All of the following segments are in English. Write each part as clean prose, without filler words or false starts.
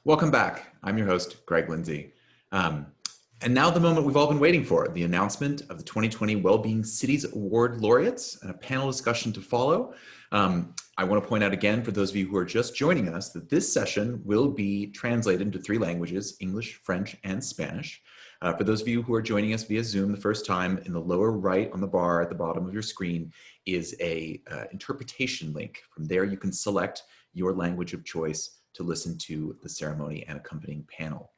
Welcome back. I'm your host, Greg Lindsay. And now the moment we've all been waiting for, the announcement of the 2020 Wellbeing Cities Award laureates and a panel discussion to follow. I want to point out again, for those of you who are just joining us, that this session will be translated into 3 languages, English, French, and Spanish. For those of you who are joining us via Zoom the first time, in the lower right on the bar at the bottom of your screen is a interpretation link. From there, you can select your language of choice to listen to the ceremony and accompanying panel.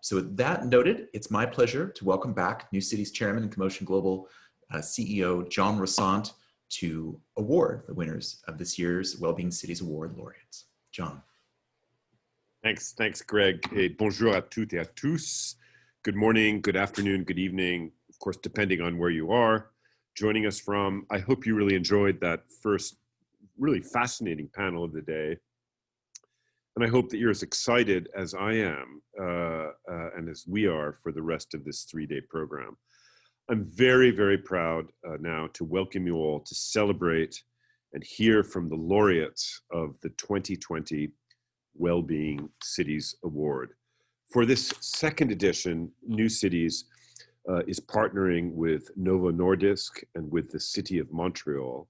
So with that noted, it's my pleasure to welcome back New Cities Chairman and Commotion Global CEO John Rossant to award the winners of this year's Wellbeing Cities Award laureates. John. Thanks, Greg. Et bonjour à toutes et à tous. Good morning, good afternoon, good evening, of course, depending on where you are joining us from. I hope you really enjoyed that first really fascinating panel of the day. And I hope that you're as excited as I am and as we are for the rest of this 3-day program. I'm very, very proud now to welcome you all to celebrate and hear from the laureates of the 2020 Wellbeing Cities Award. For this second edition, New Cities is partnering with Novo Nordisk and with the city of Montreal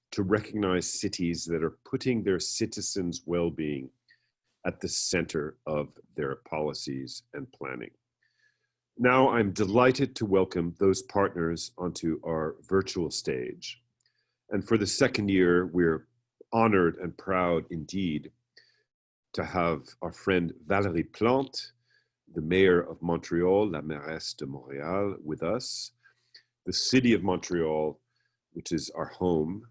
to recognize cities that are putting their citizens' well-being at the center of their policies and planning. Now I'm delighted to welcome those partners onto our virtual stage. And for the second year, we're honored and proud indeed to have our friend Valérie Plante, the mayor of Montreal, la Mairesse de Montréal, with us. The city of Montreal, which is our home,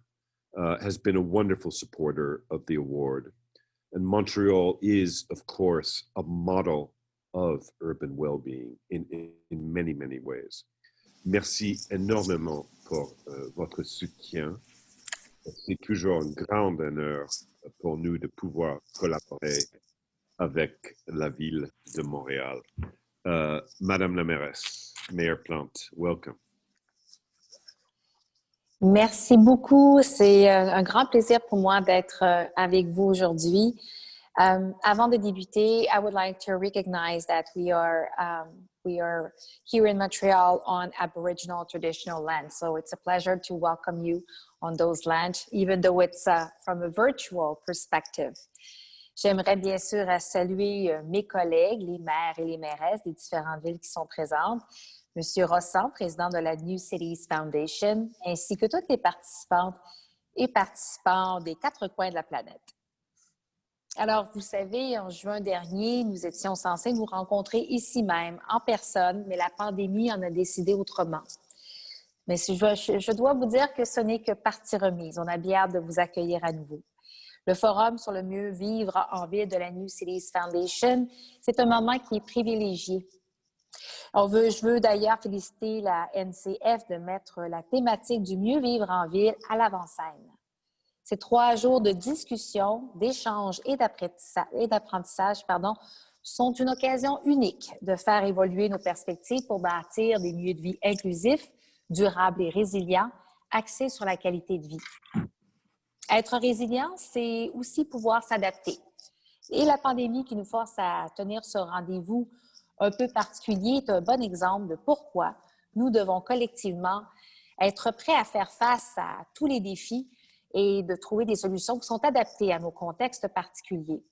has been a wonderful supporter of the award. And Montreal is, of course, a model of urban well-being in many, many ways. Merci énormément pour votre soutien. C'est toujours un grand honneur pour nous de pouvoir collaborer avec la Ville de Montréal. Madame la Mairesse, Mayor Plante, welcome. Merci beaucoup. C'est un grand plaisir pour moi d'être avec vous aujourd'hui. Avant de débuter, I would like to recognize that we are here in Montreal on Aboriginal traditional land. So it's a pleasure to welcome you on those lands, even though it's from a virtual perspective. J'aimerais bien sûr saluer mes collègues, les maires et les mairesses des différentes villes qui sont présentes, Monsieur Rossant, président de la New Cities Foundation, ainsi que toutes les participantes et participants des 4 coins de la planète. Alors, vous savez, en juin dernier, nous étions censés nous rencontrer ici même, en personne, mais la pandémie en a décidé autrement. Mais je dois vous dire que ce n'est que partie remise. On a bien hâte de vous accueillir à nouveau. Le forum sur le mieux vivre en ville de la New Cities Foundation, c'est un moment qui est privilégié. Je veux d'ailleurs féliciter la NCF de mettre la thématique du mieux vivre en ville à l'avant-scène. Ces 3 jours de discussion, d'échange et d'apprentissage sont une occasion unique de faire évoluer nos perspectives pour bâtir des milieux de vie inclusifs, durables et résilients, axés sur la qualité de vie. Être résilient, c'est aussi pouvoir s'adapter. Et la pandémie qui nous force à tenir ce rendez-vous un peu particulier est un bon exemple de pourquoi nous devons collectivement être prêts à faire face à tous les défis et de trouver des solutions qui sont adaptées à nos contextes particuliers.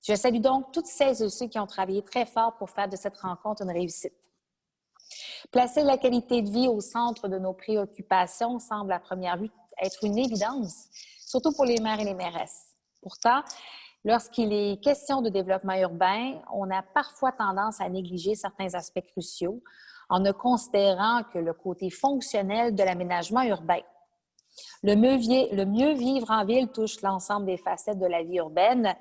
Je salue donc toutes celles et ceux qui ont travaillé très fort pour faire de cette rencontre une réussite. Placer la qualité de vie au centre de nos préoccupations semble à première vue être une évidence, surtout pour les maires et les mairesses. Pourtant, lorsqu'il est question de développement urbain, on a parfois tendance à négliger certains aspects cruciaux en ne considérant que le côté fonctionnel de l'aménagement urbain. Le mieux vivre en ville touche l'ensemble des facettes de la vie urbaine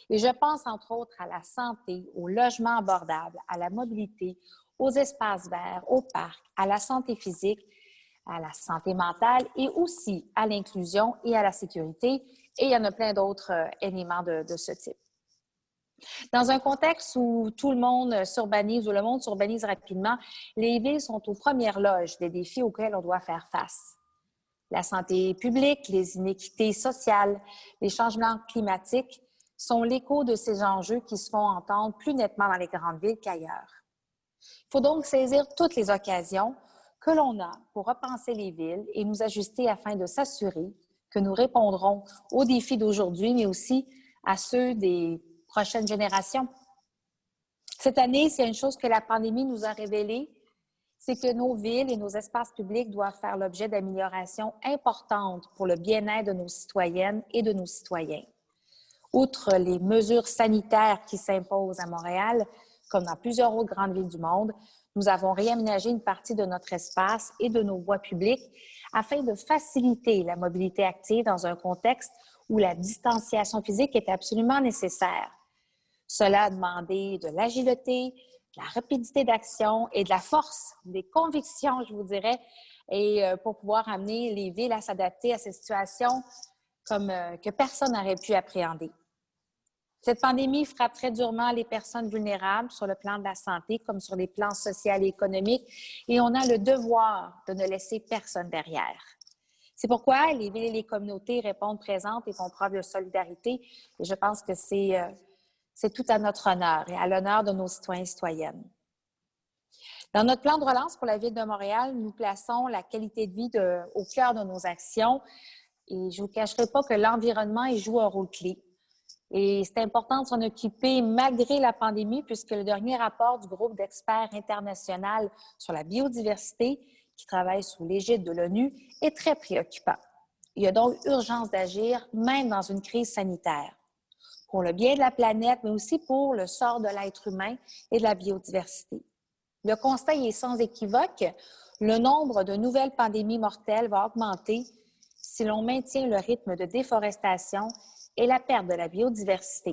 et je pense entre autres à la santé, au logement abordable, à la mobilité, aux espaces verts, aux parcs, à la santé physique, à la santé mentale et aussi à l'inclusion et à la sécurité. Et il y en a plein d'autres éléments de ce type. Dans un contexte où tout le monde s'urbanise, où le monde s'urbanise rapidement, les villes sont aux premières loges des défis auxquels on doit faire face. La santé publique, les inéquités sociales, les changements climatiques, sont l'écho de ces enjeux qui se font entendre plus nettement dans les grandes villes qu'ailleurs. Il faut donc saisir toutes les occasions que l'on a pour repenser les villes et nous ajuster afin de s'assurer que nous répondrons aux défis d'aujourd'hui, mais aussi à ceux des prochaines générations. Cette année, s'il y a une chose que la pandémie nous a révélée, c'est que nos villes et nos espaces publics doivent faire l'objet d'améliorations importantes pour le bien-être de nos citoyennes et de nos citoyens. Outre les mesures sanitaires qui s'imposent à Montréal, comme dans plusieurs autres grandes villes du monde, nous avons réaménagé une partie de notre espace et de nos voies publiques afin de faciliter la mobilité active dans un contexte où la distanciation physique est absolument nécessaire. Cela a demandé de l'agilité, de la rapidité d'action et de la force, des convictions, je vous dirais, et pour pouvoir amener les villes à s'adapter à ces situations que personne n'aurait pu appréhender. Cette pandémie frappe très durement les personnes vulnérables sur le plan de la santé comme sur les plans social et économiques, et on a le devoir de ne laisser personne derrière. C'est pourquoi les villes et les communautés répondent présentes et font preuve de solidarité, et je pense que c'est tout à notre honneur et à l'honneur de nos citoyens et citoyennes. Dans notre plan de relance pour la Ville de Montréal, nous plaçons la qualité de vie au cœur de nos actions, et je ne vous cacherai pas que l'environnement y joue un rôle clé. Et c'est important de s'en occuper malgré la pandémie, puisque le dernier rapport du groupe d'experts international sur la biodiversité, qui travaille sous l'égide de l'ONU, est très préoccupant. Il y a donc urgence d'agir, même dans une crise sanitaire, pour le bien de la planète, mais aussi pour le sort de l'être humain et de la biodiversité. Le constat est sans équivoque. Le nombre de nouvelles pandémies mortelles va augmenter si l'on maintient le rythme de déforestation et la perte de la biodiversité.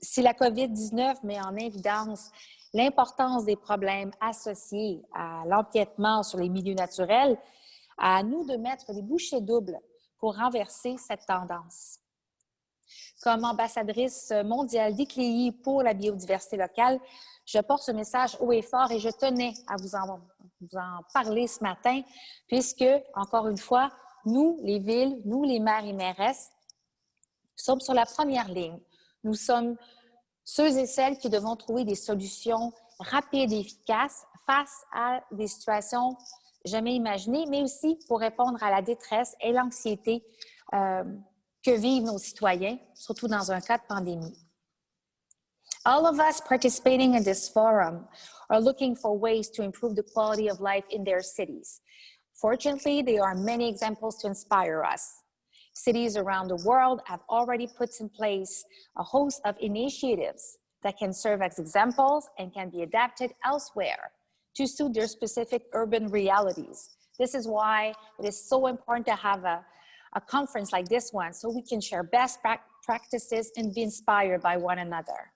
Si la COVID-19 met en évidence l'importance des problèmes associés à l'empiètement sur les milieux naturels, à nous de mettre les bouchées doubles pour renverser cette tendance. Comme ambassadrice mondiale d'ICLEI pour la biodiversité locale, je porte ce message haut et fort et je tenais à vous en parler ce matin, puisque, encore une fois, nous, les villes, nous, les maires et mairesses, sommes sur la première ligne. Nous sommes ceux et celles qui devons trouver des solutions rapides et efficaces face à des situations jamais imaginées, mais aussi pour répondre à la détresse et l'anxiété que vivent nos citoyens, surtout dans un cas de pandémie. All of us participating in this forum are looking for ways to improve the quality of life in their cities. Fortunately, there are many examples to inspire us. Cities around the world have already put in place a host of initiatives that can serve as examples and can be adapted elsewhere to suit their specific urban realities. This is why it is so important to have a conference like this one so we can share best practices and be inspired by one another.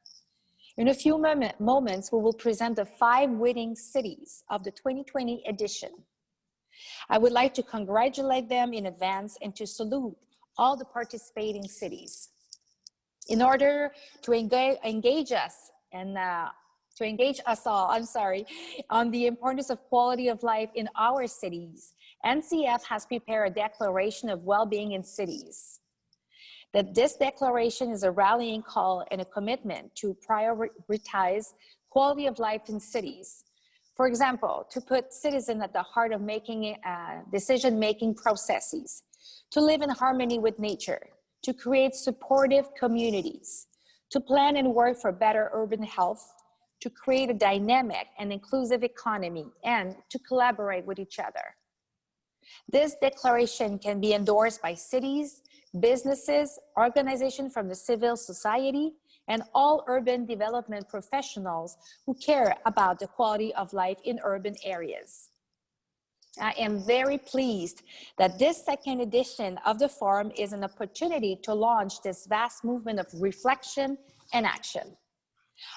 In a few moments, we will present the 5 winning cities of the 2020 edition. I would like to congratulate them in advance and to salute all the participating cities. In order to engage us all, on the importance of quality of life in our cities, NCF has prepared a declaration of well-being in cities. That this declaration is a rallying call and a commitment to prioritize quality of life in cities. For example, to put citizens at the heart of decision-making processes, to live in harmony with nature, to create supportive communities, to plan and work for better urban health, to create a dynamic and inclusive economy, and to collaborate with each other. This declaration can be endorsed by cities, businesses, organizations from the civil society, and all urban development professionals who care about the quality of life in urban areas. I am very pleased that this second edition of the forum is an opportunity to launch this vast movement of reflection and action.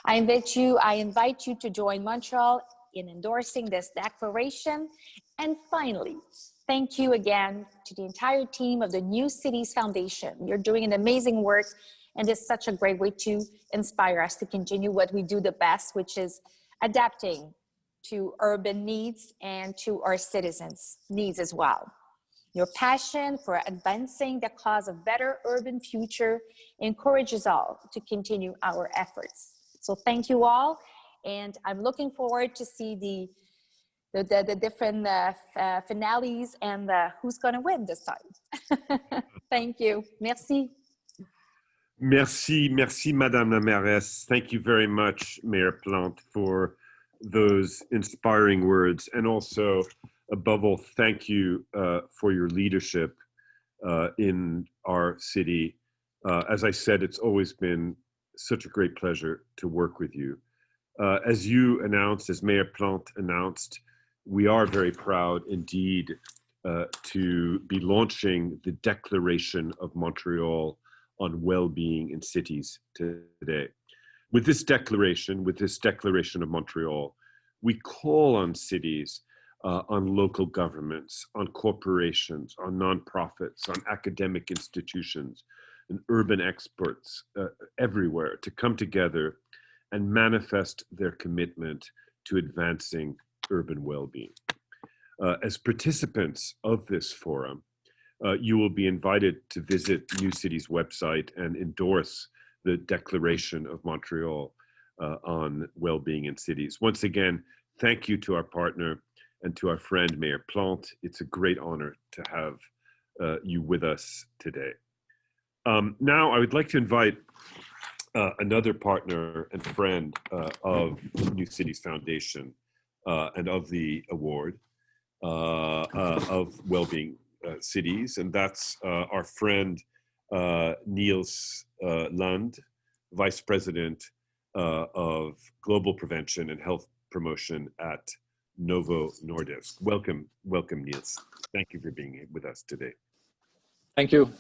I invite you to join Montreal in endorsing this declaration. And finally, thank you again to the entire team of the New Cities Foundation. You're doing an amazing work, and it's such a great way to inspire us to continue what we do the best, which is adapting to urban needs and to our citizens' needs as well. Your passion for advancing the cause of better urban future encourages all to continue our efforts. So thank you all, and I'm looking forward to see the different finales and who's going to win this time. Thank you. Merci. Merci, Madame la Mairesse. Thank you very much, Mayor Plante, for those inspiring words, and also, above all, thank you for your leadership in our city. As I said, it's always been such a great pleasure to work with you. As you announced, as Mayor Plante announced, we are very proud indeed to be launching the Declaration of Montreal on well-being in cities today. With this declaration of Montreal, we call on cities, on local governments, on corporations, on nonprofits, on academic institutions, and urban experts everywhere to come together and manifest their commitment to advancing urban well-being. As participants of this forum, you will be invited to visit New City's website and endorse the Declaration of Montreal on well-being in cities. Once again, thank you to our partner and to our friend, Mayor Plante. It's a great honor to have you with us today. Now, I would like to invite another partner and friend of New Cities Foundation and of the award of Wellbeing Cities, and that's our friend Niels Lund, Vice President of Global Prevention and Health Promotion at Novo Nordisk. Welcome, Niels. Thank you for being with us today. Thank you.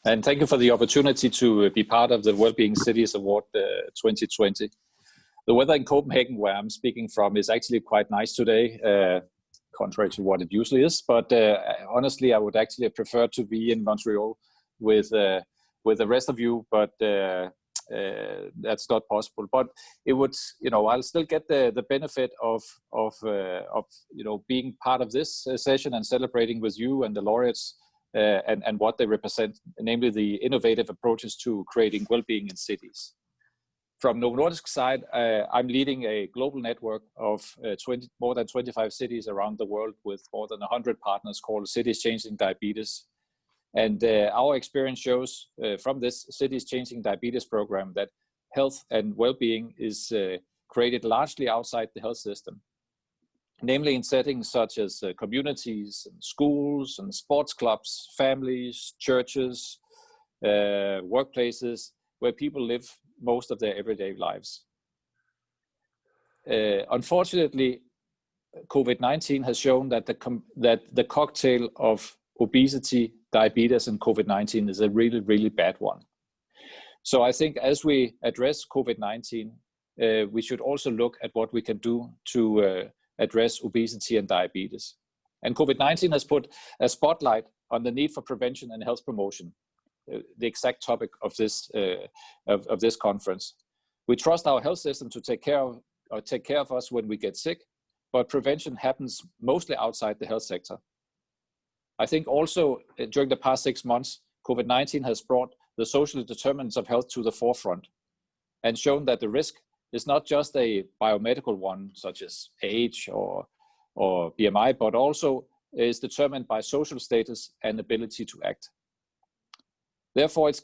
And thank you for the opportunity to be part of the Wellbeing Cities Award 2020. The weather in Copenhagen, where I'm speaking from, is actually quite nice today, contrary to what it usually is. But honestly, I would actually prefer to be in Montreal with the rest of you, but that's not possible. But it would, I'll still get the benefit of being part of this session and celebrating with you and the laureates and what they represent, namely the innovative approaches to creating well-being in cities. From Novo Nordisk side, I'm leading a global network of more than 25 cities around the world with more than 100 partners called Cities Changing Diabetes. And our experience shows from this Cities Changing Diabetes program that health and well-being is created largely outside the health system, namely in settings such as communities, and schools, and sports clubs, families, churches, workplaces, where people live most of their everyday lives. Unfortunately, COVID-19 has shown that the cocktail of obesity, diabetes, and COVID-19 is a really, really bad one. So I think as we address COVID-19, we should also look at what we can do to address obesity and diabetes. And COVID-19 has put a spotlight on the need for prevention and health promotion, the exact topic of this conference. We trust our health system to take care of us when we get sick, but prevention happens mostly outside the health sector. I think also during the past 6 months, COVID-19 has brought the social determinants of health to the forefront and shown that the risk is not just a biomedical one, such as age or BMI, but also is determined by social status and ability to act. Therefore, it's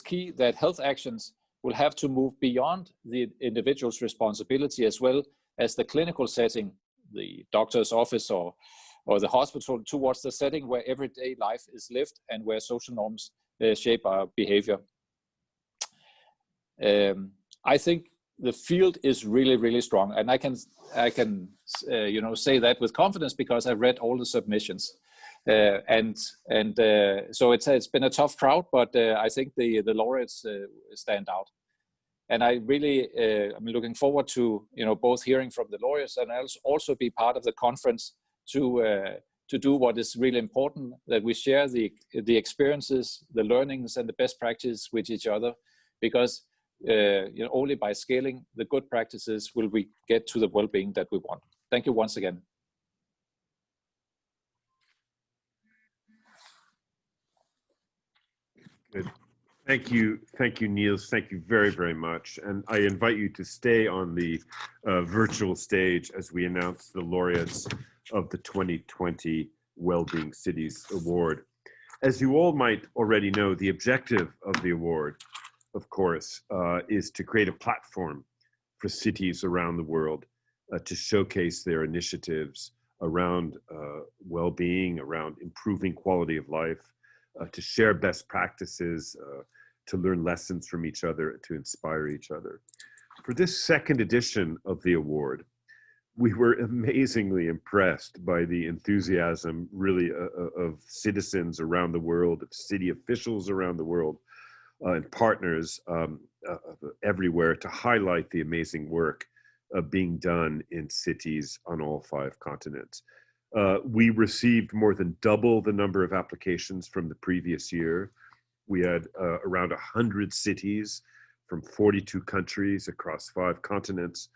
key that health actions will have to move beyond the individual's responsibility as well as the clinical setting, the doctor's office or the hospital, towards the setting where everyday life is lived and where social norms shape our behavior. I think the field is really, really strong, and I can say that with confidence because I read all the submissions. So it's been a tough crowd, but I think the laureates stand out, and I really I'm looking forward to both hearing from the laureates and also be part of the conference to do what is really important, that we share the experiences, the learnings, and the best practices with each other, because only by scaling the good practices will we get to the well-being that we want. Thank you once again. Good. Thank you, Niels. Thank you very, very much. And I invite you to stay on the virtual stage as we announce the laureates of the 2020 Wellbeing Cities Award. As you all might already know, the objective of the award, of course, is to create a platform for cities around the world to showcase their initiatives around well-being, around improving quality of life, to share best practices, to learn lessons from each other, to inspire each other. For this second edition of the award, we were amazingly impressed by the enthusiasm, really, of citizens around the world, of city officials around the world, and partners everywhere to highlight the amazing work being done in cities on all 5 continents. We received more than double the number of applications from the previous year. We had around 100 cities from 42 countries across 5 continents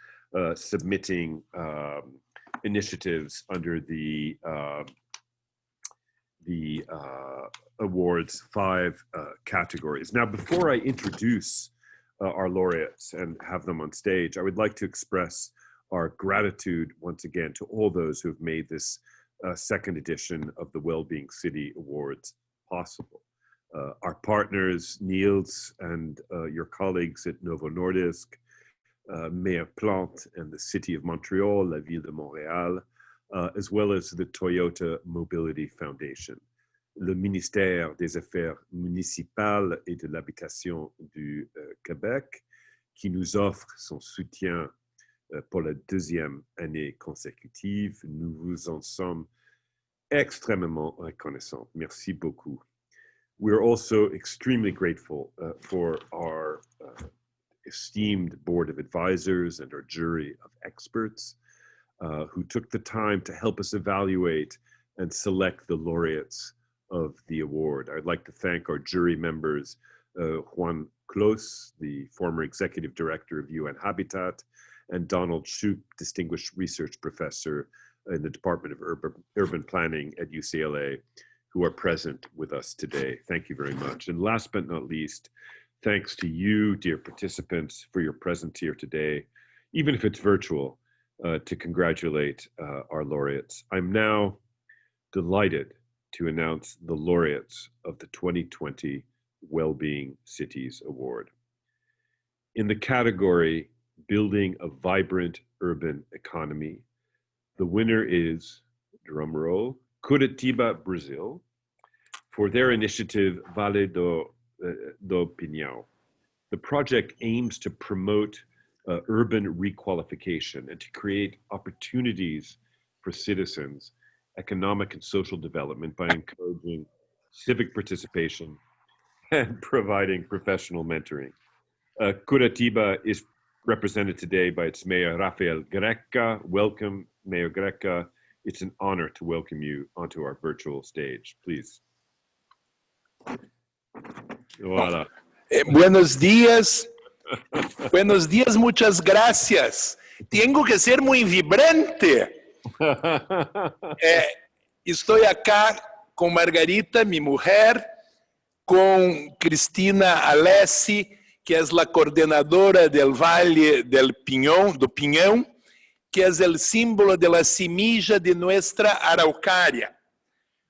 submitting initiatives under the award's 5 categories. Now, before I introduce our laureates and have them on stage, I would like to express our gratitude once again to all those who have made this second edition of the Wellbeing City Awards possible. Our partners, Niels and your colleagues at Novo Nordisk, Maire Plante and the City of Montreal, la Ville de Montréal, as well as the Toyota Mobility Foundation, le ministère des Affaires municipales et de l'Habitation du Québec, qui nous offre son soutien pour la 2e année consécutive. Nous vous en sommes extrêmement reconnaissants. Merci beaucoup. We're also extremely grateful for our esteemed board of advisors and our jury of experts who took the time to help us evaluate and select the laureates of the award. I'd like to thank our jury members, Juan, the former executive director of UN Habitat, and Donald Shoup, distinguished research professor in the Department of Urban Planning at UCLA, who are present with us today. Thank you very much. And last but not least, thanks to you, dear participants, for your presence here today, even if it's virtual, to congratulate our laureates. I'm now delighted to announce the laureates of the 2020 Wellbeing Cities Award. In the category Building a Vibrant Urban Economy, the winner is, drumroll, Curitiba, Brazil, for their initiative Vale do Pinhão. The project aims to promote urban requalification and to create opportunities for citizens, economic and social development by encouraging civic participation and providing professional mentoring. Curitiba is represented today by its mayor, Rafael Greca. Welcome, Mayor Greca. It's an honor to welcome you onto our virtual stage. Please. Voilà. Buenos días. Buenos días, muchas gracias. Tengo que ser muy vibrante. Estou acá com Margarita, mi mujer, com Cristina Alessi, que é a coordenadora del Valle do Pinhão, que é o símbolo de la semilla de nuestra araucaria.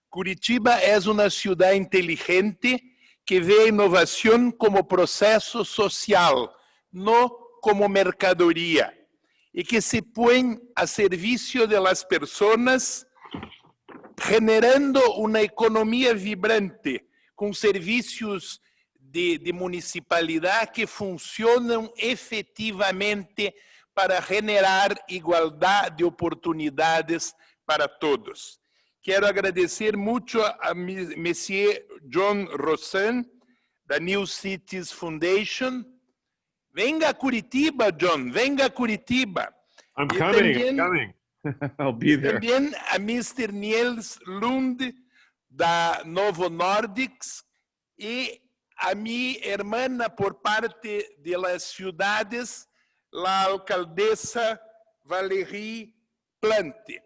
Curitiba é uma cidade inteligente que vê a inovação como processo social, não como mercadoria, e que se põe a serviço de las pessoas, generando uma economia vibrante, com serviços de municipalidade que funcionam efetivamente para generar igualdade de oportunidades para todos. Quero agradecer muito a Monsieur John Rossan, da New Cities Foundation. Venga a Curitiba, John, venga a Curitiba. I'm coming. I'll be there. Também a Mr. Niels Lund, da Novo Nordisk, e a minha irmã por parte de las ciudades, la alcaldesa Valérie Plante.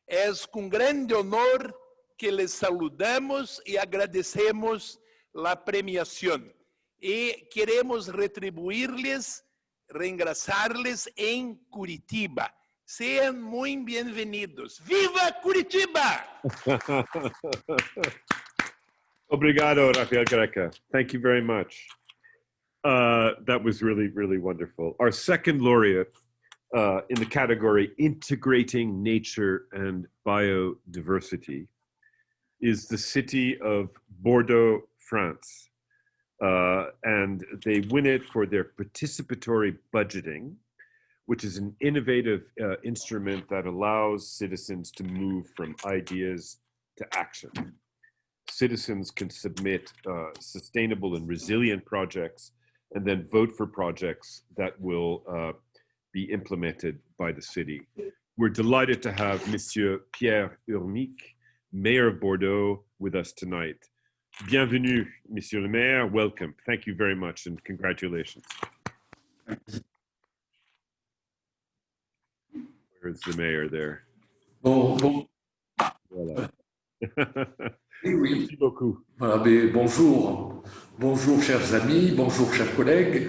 É com grande honor que les saludamos e agradecemos la premiación y queremos retribuirles, reengrasarles en Curitiba. Sean muy bienvenidos. ¡Viva Curitiba! Obrigado, Rafael Greca. Thank you very much. That was really, really wonderful. Our second laureate in the category Integrating Nature and Biodiversity is the city of Bordeaux, France. And they win it for their participatory budgeting, which is an innovative instrument that allows citizens to move from ideas to action. Citizens can submit sustainable and resilient projects and then vote for projects that will be implemented by the city. We're delighted to have Monsieur Pierre-Elique, Mayor of Bordeaux, with us tonight. Bienvenue, Monsieur le Maire. Welcome. Thank you very much and congratulations. Where's the mayor there? Bon. Voilà. Oui, oui. Merci beaucoup. Voilà, mais bonjour. Bonjour, chers amis, bonjour, chers collègues.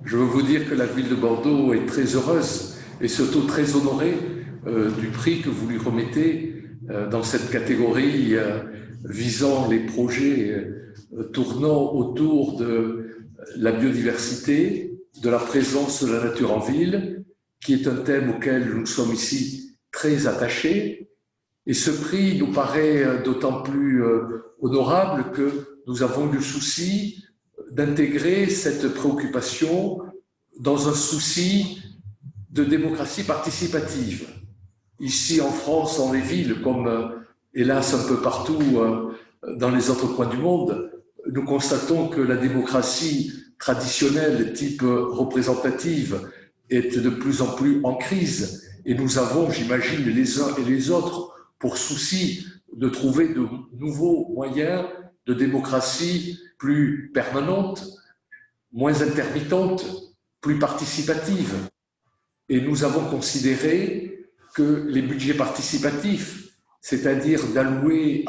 Je veux vous dire que la ville de Bordeaux est très heureuse et surtout très honorée du prix que vous lui remettez dans cette catégorie visant les projets tournant autour de la biodiversité, de la présence de la nature en ville, qui est un thème auquel nous sommes ici très attachés. Et ce prix nous paraît d'autant plus honorable que nous avons eu le souci d'intégrer cette préoccupation dans un souci de démocratie participative. Ici en France, dans les villes, comme hélas un peu partout dans les autres coins du monde, nous constatons que la démocratie traditionnelle, type représentative, est de plus en plus en crise. Et nous avons, j'imagine, les uns et les autres, pour souci de trouver de nouveaux moyens de démocratie plus permanente, moins intermittente, plus participative. Et nous avons considéré que les budgets participatifs, c'est-à-dire d'allouer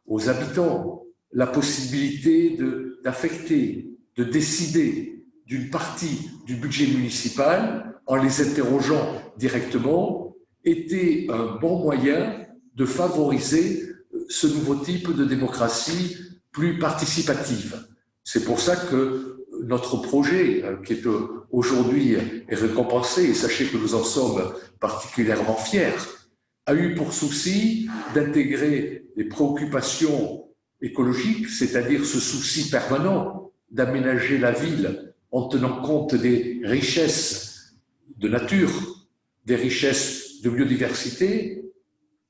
aux habitants la possibilité d'affecter, de décider d'une partie du budget municipal en les interrogeant directement, était un bon moyen de favoriser ce nouveau type de démocratie plus participative. C'est pour ça que notre projet, qui est aujourd'hui est récompensé, et sachez que nous en sommes particulièrement fiers, a eu pour souci d'intégrer les préoccupations écologiques, c'est-à-dire ce souci permanent d'aménager la ville en tenant compte des richesses de nature, des richesses de biodiversité,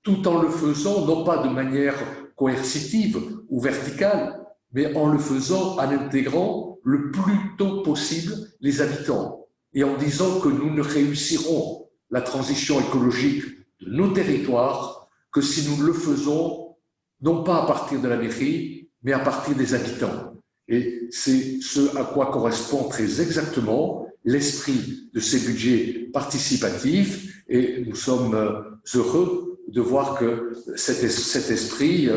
tout en le faisant non pas de manière coercitive ou verticale, mais en le faisant en intégrant le plus tôt possible les habitants et en disant que nous ne réussirons la transition écologique de nos territoires que si nous le faisons non pas à partir de la mairie, mais à partir des habitants. Et c'est ce à quoi correspond très exactement l'esprit de ces budgets participatifs et nous sommes heureux de voir que cet esprit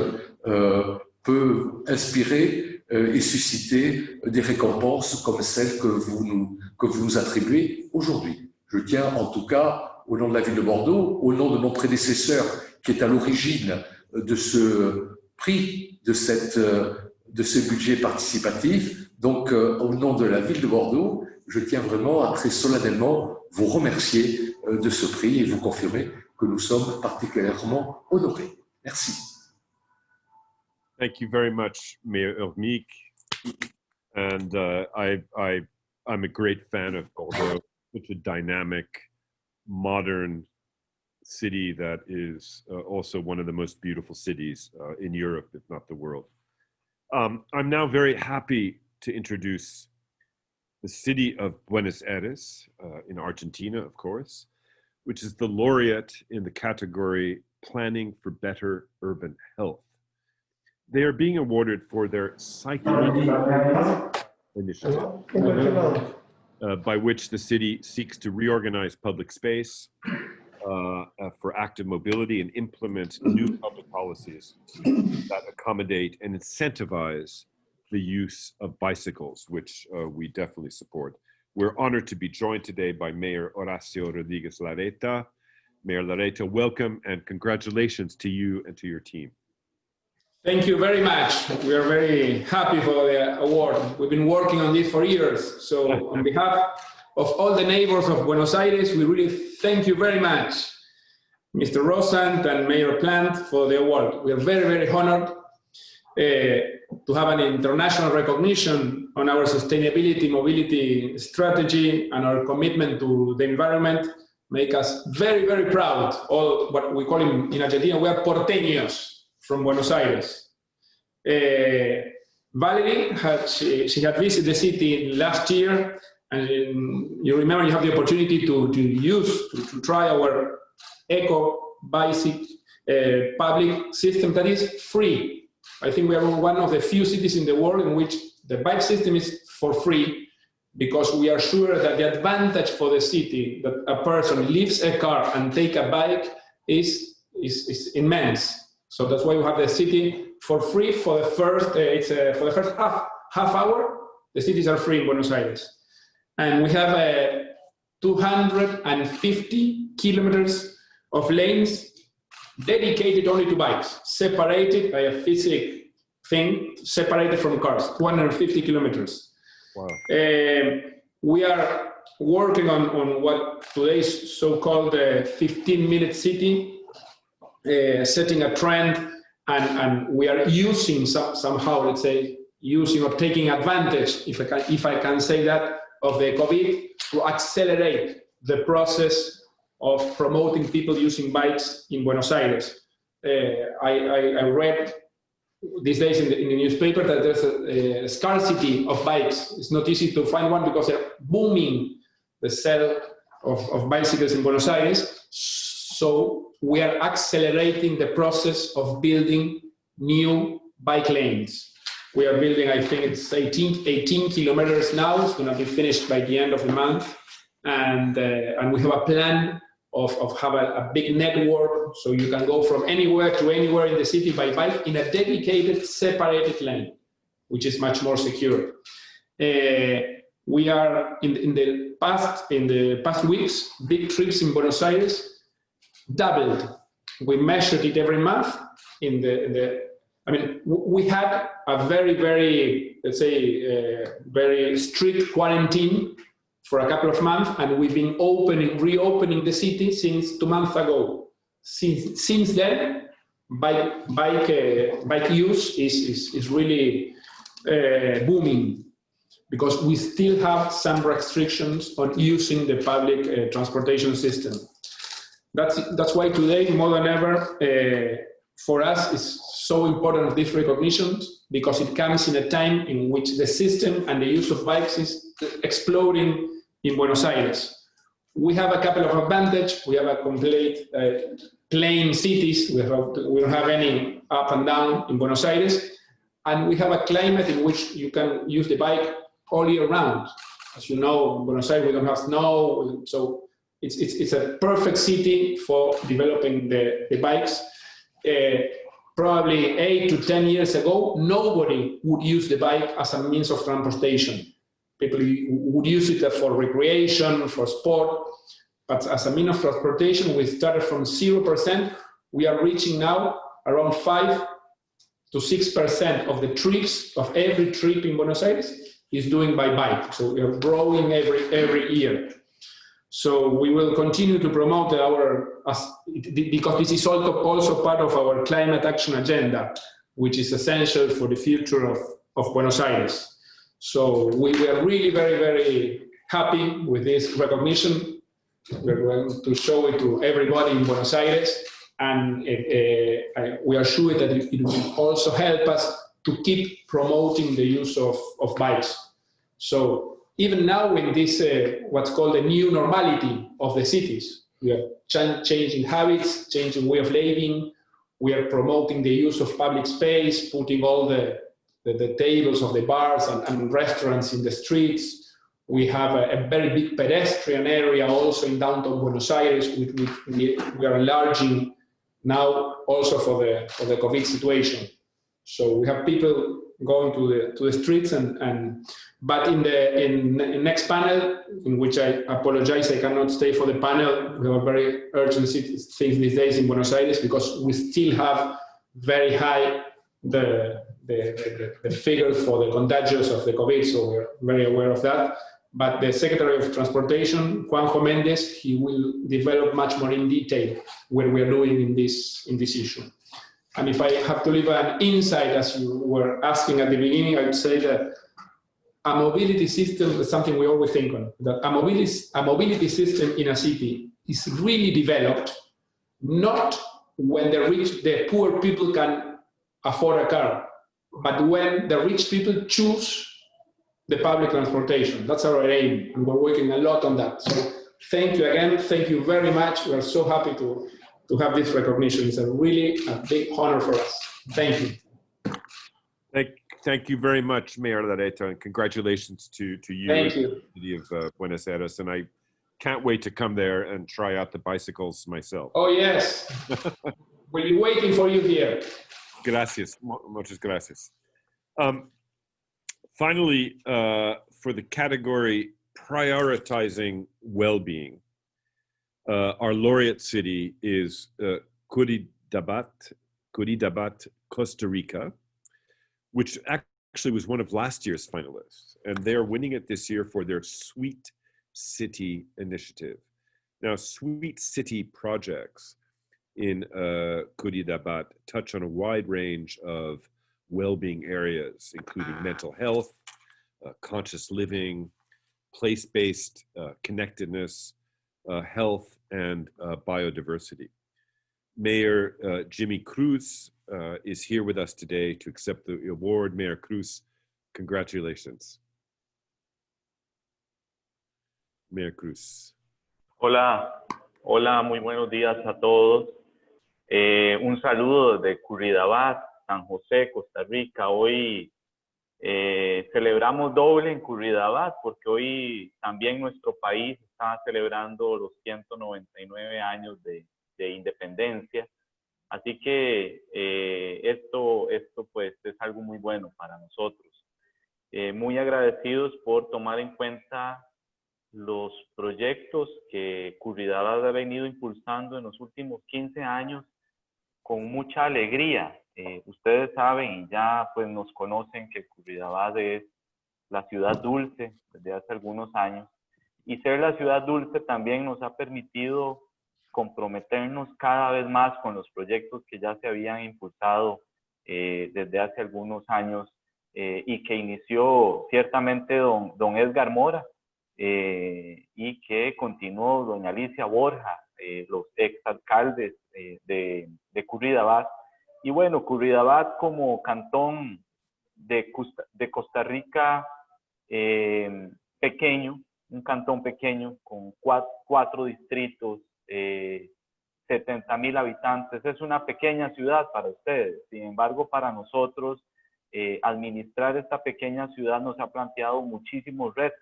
peut inspirer et susciter des récompenses comme celles que vous nous attribuez aujourd'hui. Je tiens en tout cas, au nom de la ville de Bordeaux, au nom de mon prédécesseur qui est à l'origine de ce prix, de ce budget participatif, donc au nom de la ville de Bordeaux, je tiens vraiment à très solennellement vous remercier de ce prix et vous confirmer que nous sommes particulièrement honorés. Merci. Thank you very much, Mayor Elique. And I'm a great fan of Bordeaux, such a dynamic, modern city that is also one of the most beautiful cities in Europe, if not the world. I'm now very happy to introduce the city of Buenos Aires in Argentina, of course, which is the laureate in the category Planning for Better Urban Health. They are being awarded for their cycling initiative, by which the city seeks to reorganize public space for active mobility and implement new public policies that accommodate and incentivize the use of bicycles, which we definitely support. We're honored to be joined today by Mayor Horacio Rodríguez Larreta. Mayor Larreta, welcome and congratulations to you and to your team. Thank you very much. We are very happy for the award. We've been working on this for years. So on behalf of all the neighbors of Buenos Aires, we really thank you very much, Mr. Rosant and Mayor Plante, for the award. We are very, very honored to have an international recognition on our sustainability mobility strategy and our commitment to the environment. Make us very, very proud. All what we call in Argentina, we are porteños from Buenos Aires. Valérie, she had visited the city last year, and you remember you have the opportunity to try our eco bicycle public system that is free. I think we are one of the few cities in the world in which the bike system is for free, because we are sure that the advantage for the city that a person leaves a car and take a bike is immense. So that's why we have the city for free for the first for the first half hour. The cities are free in Buenos Aires, and we have 250 kilometers of lanes dedicated only to bikes, separated by a physical thing, separated from cars. 250 kilometers. Wow. We are working on what today is so-called the 15-minute city. Setting a trend, and we are using somehow, let's say, using or taking advantage, if I can say that, of the COVID to accelerate the process of promoting people using bikes in Buenos Aires. I read these days in the newspaper that there's a scarcity of bikes. It's not easy to find one because they're booming the sale of bicycles in Buenos Aires. So we are accelerating the process of building new bike lanes. We are building, I think it's 18 kilometers now. It's going to be finished by the end of the month. And we have a plan of have a big network, so you can go from anywhere to anywhere in the city by bike in a dedicated, separated lane, which is much more secure. We are in the past weeks, big trips in Buenos Aires doubled. We measured it every month. I mean, we had a very, let's say, very strict quarantine for a couple of months, and we've been reopening the city since 2 months ago. Since then, bike use is really booming, because we still have some restrictions on using the public transportation system. That's why today, more than ever, for us, is so important, this recognition, because it comes in a time in which the system and the use of bikes is exploding in Buenos Aires. We have a couple of advantages. We have a complete plain cities. We don't have any up and down in Buenos Aires. And we have a climate in which you can use the bike all year round. As you know, in Buenos Aires, we don't have snow, so it's a perfect city for developing the bikes. Probably 8 to 10 years ago, nobody would use the bike as a means of transportation. People would use it for recreation, for sport, but as a means of transportation, we started from 0%. We are reaching now around 5 to 6% of the trips, of every trip in Buenos Aires is doing by bike. So we are growing every year. So we will continue to promote because this is also part of our climate action agenda, which is essential for the future of Buenos Aires. So we are really very, very happy with this recognition. We're going to show it to everybody in Buenos Aires, and we are sure that it will also help us to keep promoting the use of bikes. So even now in this, what's called the new normality of the cities, we are changing habits, changing way of living. We are promoting the use of public space, putting all the tables of the bars and restaurants in the streets. We have a very big pedestrian area also in downtown Buenos Aires, which we are enlarging now also for the COVID situation. So we have people going to the streets but in the next panel, in which I apologize, I cannot stay for the panel. We have very urgent things these days in Buenos Aires because we still have very high the figures for the contagious of the COVID, so we're very aware of that. But the Secretary of Transportation, Juan Mendez, he will develop much more in detail what we are doing in this issue. And if I have to leave an insight, as you were asking at the beginning, I would say that a mobility system is something we always think on. That a mobility system in a city is really developed not when the poor people can afford a car, but when the rich people choose the public transportation. That's our aim, and we're working a lot on that. So thank you again. Thank you very much. We are so happy to have this recognition. It's really a big honor for us. Thank you. Thank you very much, Mayor Larreta, and congratulations to you and the city of Buenos Aires. And I can't wait to come there and try out the bicycles myself. Oh, yes. We'll be waiting for you here. Gracias. Muchas gracias. Finally, for the category prioritizing well-being, our laureate city is Curitiba, Costa Rica, which actually was one of last year's finalists. And they're winning it this year for their Sweet City initiative. Now, Sweet City projects in Curitiba touch on a wide range of well-being areas, including mental health, conscious living, place-based connectedness, health, and biodiversity. Mayor Jimmy Cruz is here with us today to accept the award. Mayor Cruz, congratulations. Mayor Cruz. Hola, muy buenos días a todos. Un saludo desde Curitiba, San José, Costa Rica. Hoy celebramos doble en Curitiba porque hoy también nuestro país está celebrando los 199 años de independencia. Así que esto pues es algo muy bueno para nosotros. Muy agradecidos por tomar en cuenta los proyectos que Curitiba ha venido impulsando en los últimos 15 años con mucha alegría. Ustedes saben y ya pues nos conocen que Curitiba es la ciudad dulce desde hace algunos años, y ser la ciudad dulce también nos ha permitido comprometernos cada vez más con los proyectos que ya se habían impulsado desde hace algunos años y que inició ciertamente don Edgar Mora y que continuó doña Alicia Borja, los exalcaldes de Curitiba. Y bueno, Curitiba como cantón de Costa Rica pequeño, un cantón pequeño con cuatro distritos, 70,000 habitantes, es una pequeña ciudad para ustedes. Sin embargo, para nosotros, administrar esta pequeña ciudad nos ha planteado muchísimos retos.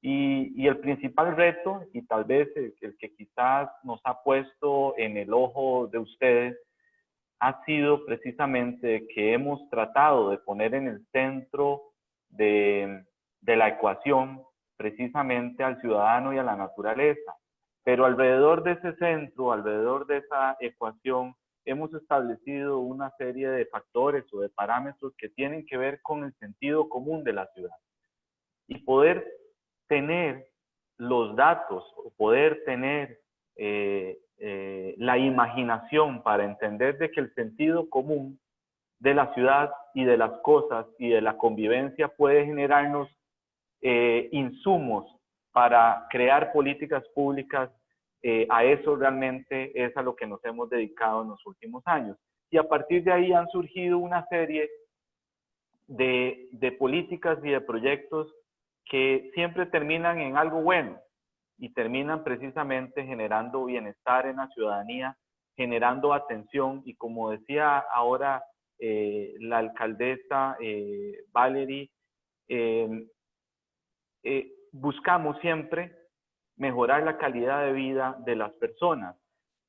Y el principal reto, y tal vez el que quizás nos ha puesto en el ojo de ustedes, ha sido precisamente que hemos tratado de poner en el centro de la ecuación precisamente al ciudadano y a la naturaleza. Pero alrededor de ese centro, alrededor de esa ecuación, hemos establecido una serie de factores o de parámetros que tienen que ver con el sentido común de la ciudad. Y poder tener los datos, o poder tener la imaginación para entender de que el sentido común de la ciudad y de las cosas y de la convivencia puede generarnos insumos para crear políticas públicas, a eso realmente es a lo que nos hemos dedicado en los últimos años. Y a partir de ahí han surgido una serie de políticas y de proyectos que siempre terminan en algo bueno y terminan precisamente generando bienestar en la ciudadanía, generando atención, y como decía ahora la alcaldesa Valérie, buscamos siempre mejorar la calidad de vida de las personas.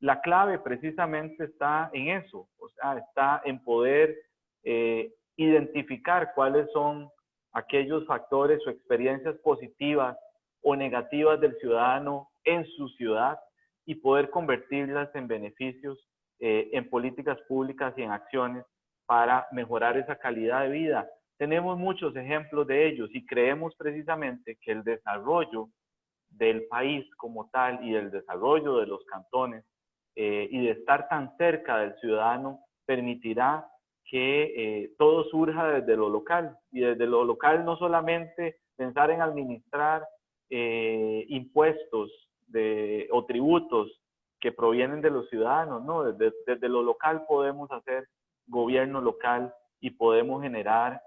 La clave precisamente está en eso, o sea, está en poder identificar cuáles son aquellos factores o experiencias positivas o negativas del ciudadano en su ciudad y poder convertirlas en beneficios, en políticas públicas y en acciones para mejorar esa calidad de vida. Tenemos muchos ejemplos de ellos y creemos precisamente que el desarrollo del país como tal y el desarrollo de los cantones y de estar tan cerca del ciudadano permitirá que todo surja desde lo local, y desde lo local no solamente pensar en administrar impuestos o tributos que provienen de los ciudadanos, ¿no? Desde lo local podemos hacer gobierno local y podemos generar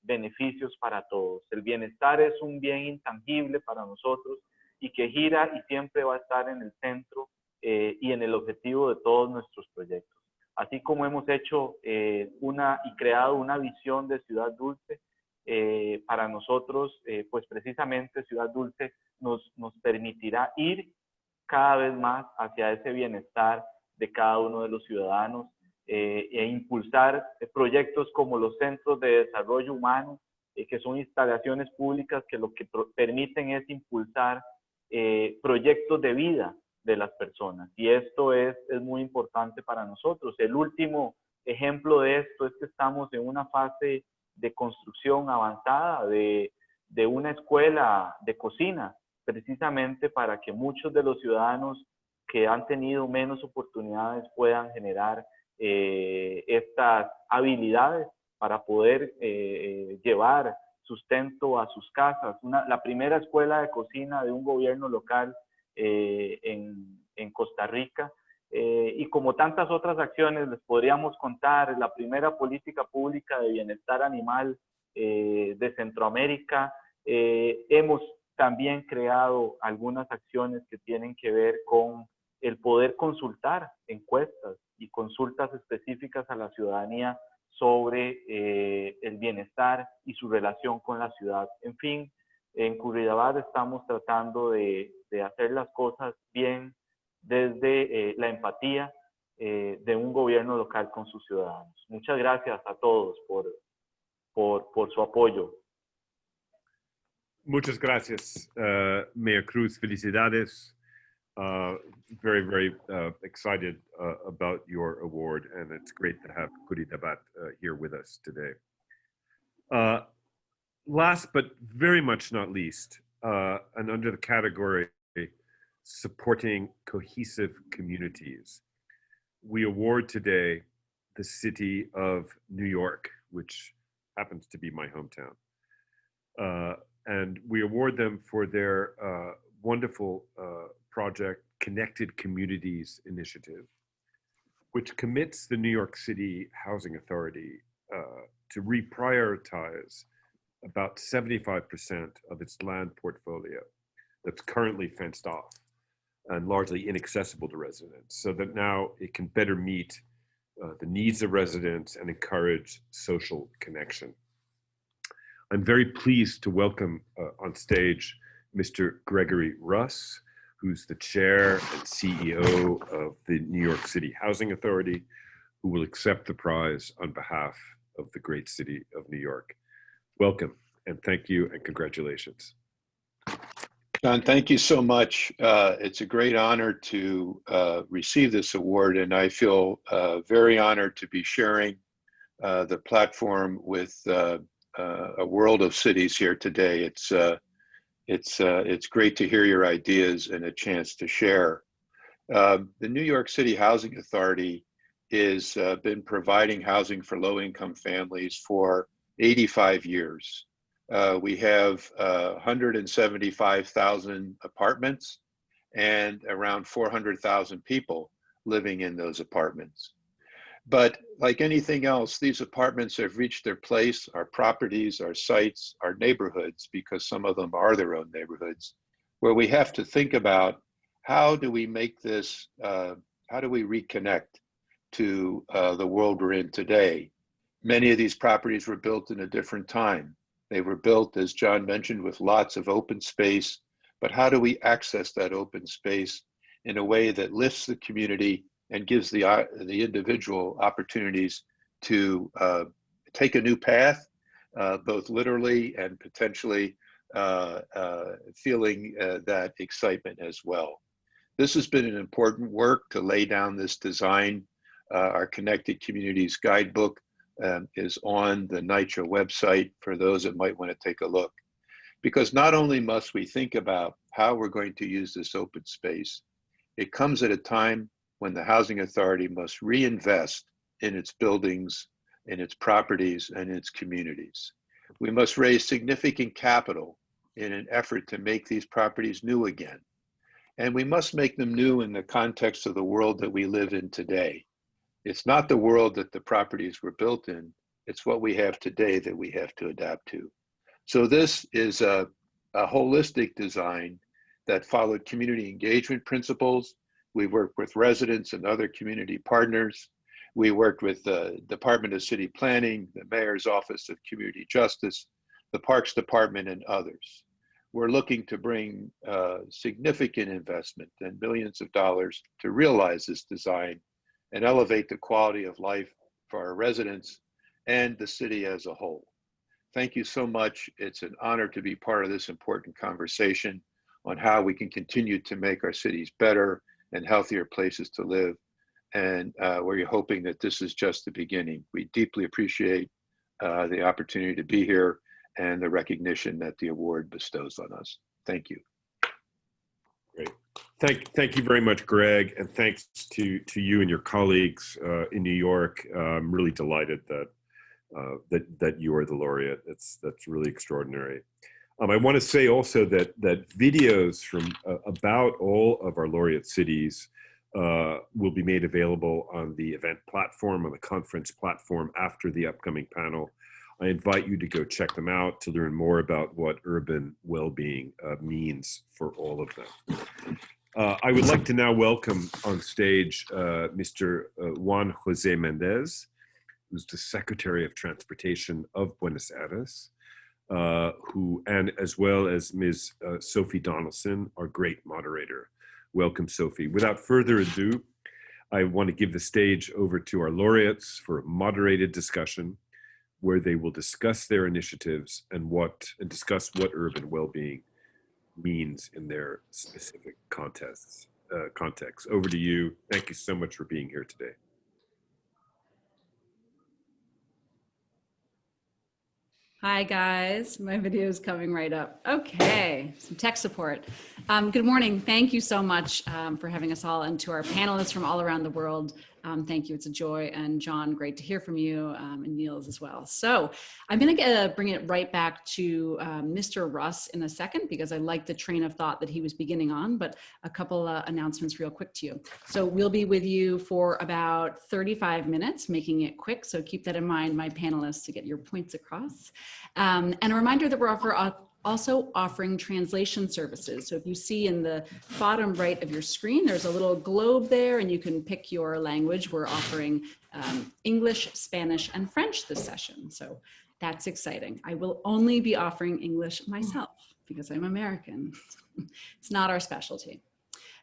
beneficios para todos. El bienestar es un bien intangible para nosotros y que gira y siempre va a estar en el centro y en el objetivo de todos nuestros proyectos. Así como hemos hecho y creado una visión de Ciudad Dulce, para nosotros, pues precisamente Ciudad Dulce nos permitirá ir cada vez más hacia ese bienestar de cada uno de los ciudadanos e impulsar proyectos como los centros de desarrollo humano, que son instalaciones públicas que lo que permiten es impulsar proyectos de vida de las personas. Y esto es muy importante para nosotros. El último ejemplo de esto es que estamos en una fase de construcción avanzada de una escuela de cocina, precisamente para que muchos de los ciudadanos que han tenido menos oportunidades puedan generar estas habilidades para poder llevar sustento a sus casas. La primera escuela de cocina de un gobierno local en Costa Rica, y como tantas otras acciones les podríamos contar, la primera política pública de bienestar animal de Centroamérica. Hemos también creado algunas acciones que tienen que ver con el poder consultar encuestas y consultas específicas a la ciudadanía sobre el bienestar y su relación con la ciudad. En fin, en Curridabat estamos tratando de hacer las cosas bien desde la empatía de un gobierno local con sus ciudadanos. Muchas gracias a todos por su apoyo. Muchas gracias, Mayor Cruz. Felicidades. Very, very excited about your award, and it's great to have Curridabat here with us today. Last but very much not least, and under the category supporting cohesive communities, we award today the city of New York, which happens to be my hometown. And we award them for their wonderful project, Connected Communities Initiative, which commits the New York City Housing Authority to reprioritize about 75% of its land portfolio that's currently fenced off and largely inaccessible to residents, so that now it can better meet the needs of residents and encourage social connection. I'm very pleased to welcome on stage Mr. Gregory Russ, who's the chair and CEO of the New York City Housing Authority, who will accept the prize on behalf of the great city of New York. Welcome, and thank you, and congratulations. John, thank you so much. It's a great honor to receive this award, and I feel very honored to be sharing the platform with a world of cities here today. It's great to hear your ideas and a chance to share. The New York City Housing Authority has been providing housing for low-income families for 85 years. We have 175,000 apartments and around 400,000 people living in those apartments. But like anything else, these apartments have reached their place, our properties, our sites, our neighborhoods, because some of them are their own neighborhoods, where we have to think about how do we make this, how do we reconnect to the world we're in today. Many of these properties were built in a different time. They were built, as John mentioned, with lots of open space, but how do we access that open space in a way that lifts the community and gives the individual opportunities to take a new path, both literally and potentially feeling that excitement as well. This has been an important work to lay down this design. Our Connected Communities Guidebook is on the NYCHA website for those that might want to take a look. Because not only must we think about how we're going to use this open space, it comes at a time when the Housing Authority must reinvest in its buildings, in its properties, and its communities. We must raise significant capital in an effort to make these properties new again. And we must make them new in the context of the world that we live in today. It's not the world that the properties were built in, it's what we have today that we have to adapt to. So this is a holistic design that followed community engagement principles. We worked with residents and other community partners. We worked with the Department of City Planning, the Mayor's Office of Community Justice, the Parks Department, and others. We're looking to bring significant investment and millions of dollars to realize this design and elevate the quality of life for our residents and the city as a whole. Thank you so much. It's an honor to be part of this important conversation on how we can continue to make our cities better and healthier places to live. And we're hoping that this is just the beginning. We deeply appreciate the opportunity to be here and the recognition that the award bestows on us. Thank you. Great. Thank you very much, Greg, and thanks to you and your colleagues in New York. I'm really delighted that you are the laureate. That's really extraordinary. I want to say also that videos from about all of our laureate cities will be made available on the event platform, on the conference platform after the upcoming panel. I invite you to go check them out to learn more about what urban well-being means for all of them. I would like to now welcome on stage Mr. Juan Jose Mendez, who's the Secretary of Transportation of Buenos Aires, and as well as Ms. Sophie Donaldson, our great moderator. Welcome, Sophie. Without further ado, I want to give the stage over to our laureates for a moderated discussion where they will discuss their initiatives and discuss what urban well-being means in their specific context. Over to you. Thank you so much for being here today. Hi guys, my video is coming right up. Okay, some tech support. Good morning. Thank you so much for having us all, and to our panelists from all around the world. Thank you. It's a joy. And John, great to hear from you, and Niels as well. So I'm going to bring it right back to Mr. Russ in a second, because I like the train of thought that he was beginning on, but a couple announcements real quick to you. So we'll be with you for about 35 minutes, making it quick. So keep that in mind, my panelists, to get your points across. And a reminder that we're also offering translation services. So if you see in the bottom right of your screen, there's a little globe there, and you can pick your language. We're offering English, Spanish, and French this session. So that's exciting. I will only be offering English myself because I'm American. It's not our specialty.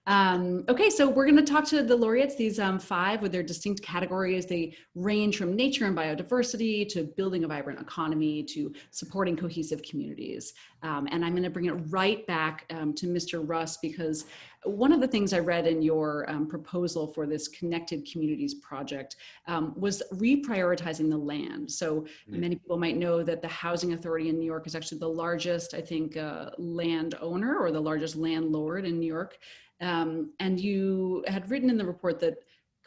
Okay, so we're going to talk to the laureates, these 5 with their distinct categories. They range from nature and biodiversity to building a vibrant economy to supporting cohesive communities. And I'm going to bring it right back to Mr. Russ, because one of the things I read in your proposal for this Connected Communities project was reprioritizing the land. So many people might know that the Housing Authority in New York is actually the largest, I think, landowner or the largest landlord in New York. And you had written in the report that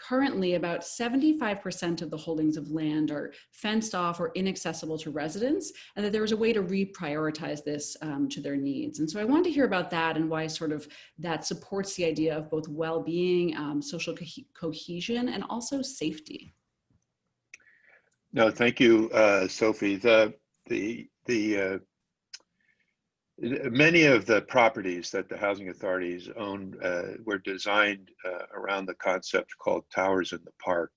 currently about 75% of the holdings of land are fenced off or inaccessible to residents, and that there was a way to reprioritize this to their needs. And so I wanted to hear about that and why sort of that supports the idea of both well-being, social cohesion, and also safety. No, thank you, Sophie. Many of the properties that the housing authorities own were designed around the concept called towers in the park.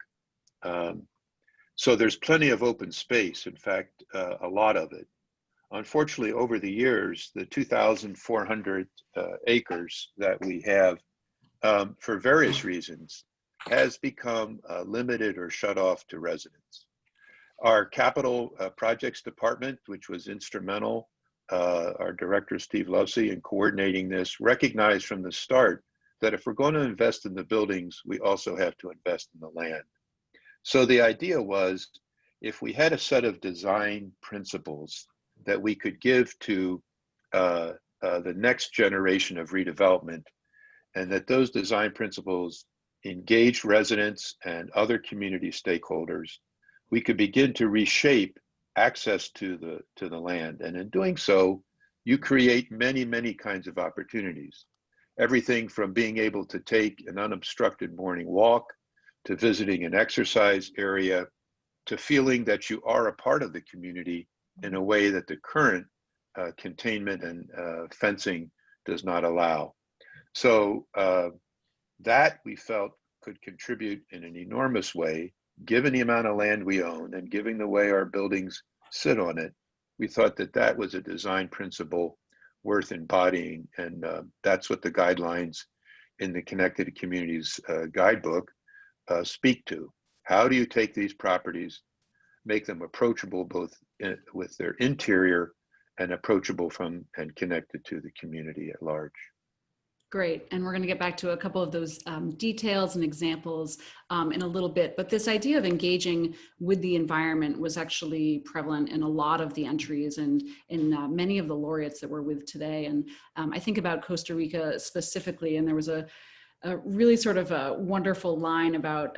So there's plenty of open space, in fact, a lot of it. Unfortunately, over the years, the 2,400 acres that we have, for various reasons, has become limited or shut off to residents. Our capital projects department, which was instrumental, our director, Steve Lovesey, in coordinating this, recognized from the start that if we're going to invest in the buildings, we also have to invest in the land. So the idea was, if we had a set of design principles that we could give to the next generation of redevelopment, and that those design principles engage residents and other community stakeholders, we could begin to reshape access to the land. And in doing so, you create many, many kinds of opportunities. Everything from being able to take an unobstructed morning walk, to visiting an exercise area, to feeling that you are a part of the community in a way that the current containment and fencing does not allow. So that we felt could contribute in an enormous way, given the amount of land we own and given the way our buildings sit on it. We thought that that was a design principle worth embodying, and that's what the guidelines in the Connected Communities guidebook speak to. How do you take these properties, make them approachable both with their interior and approachable from and connected to the community at large? Great, and we're going to get back to a couple of those details and examples in a little bit, but this idea of engaging with the environment was actually prevalent in a lot of the entries and in many of the laureates that we're with today. And I think about Costa Rica specifically, and there was a really sort of a wonderful line about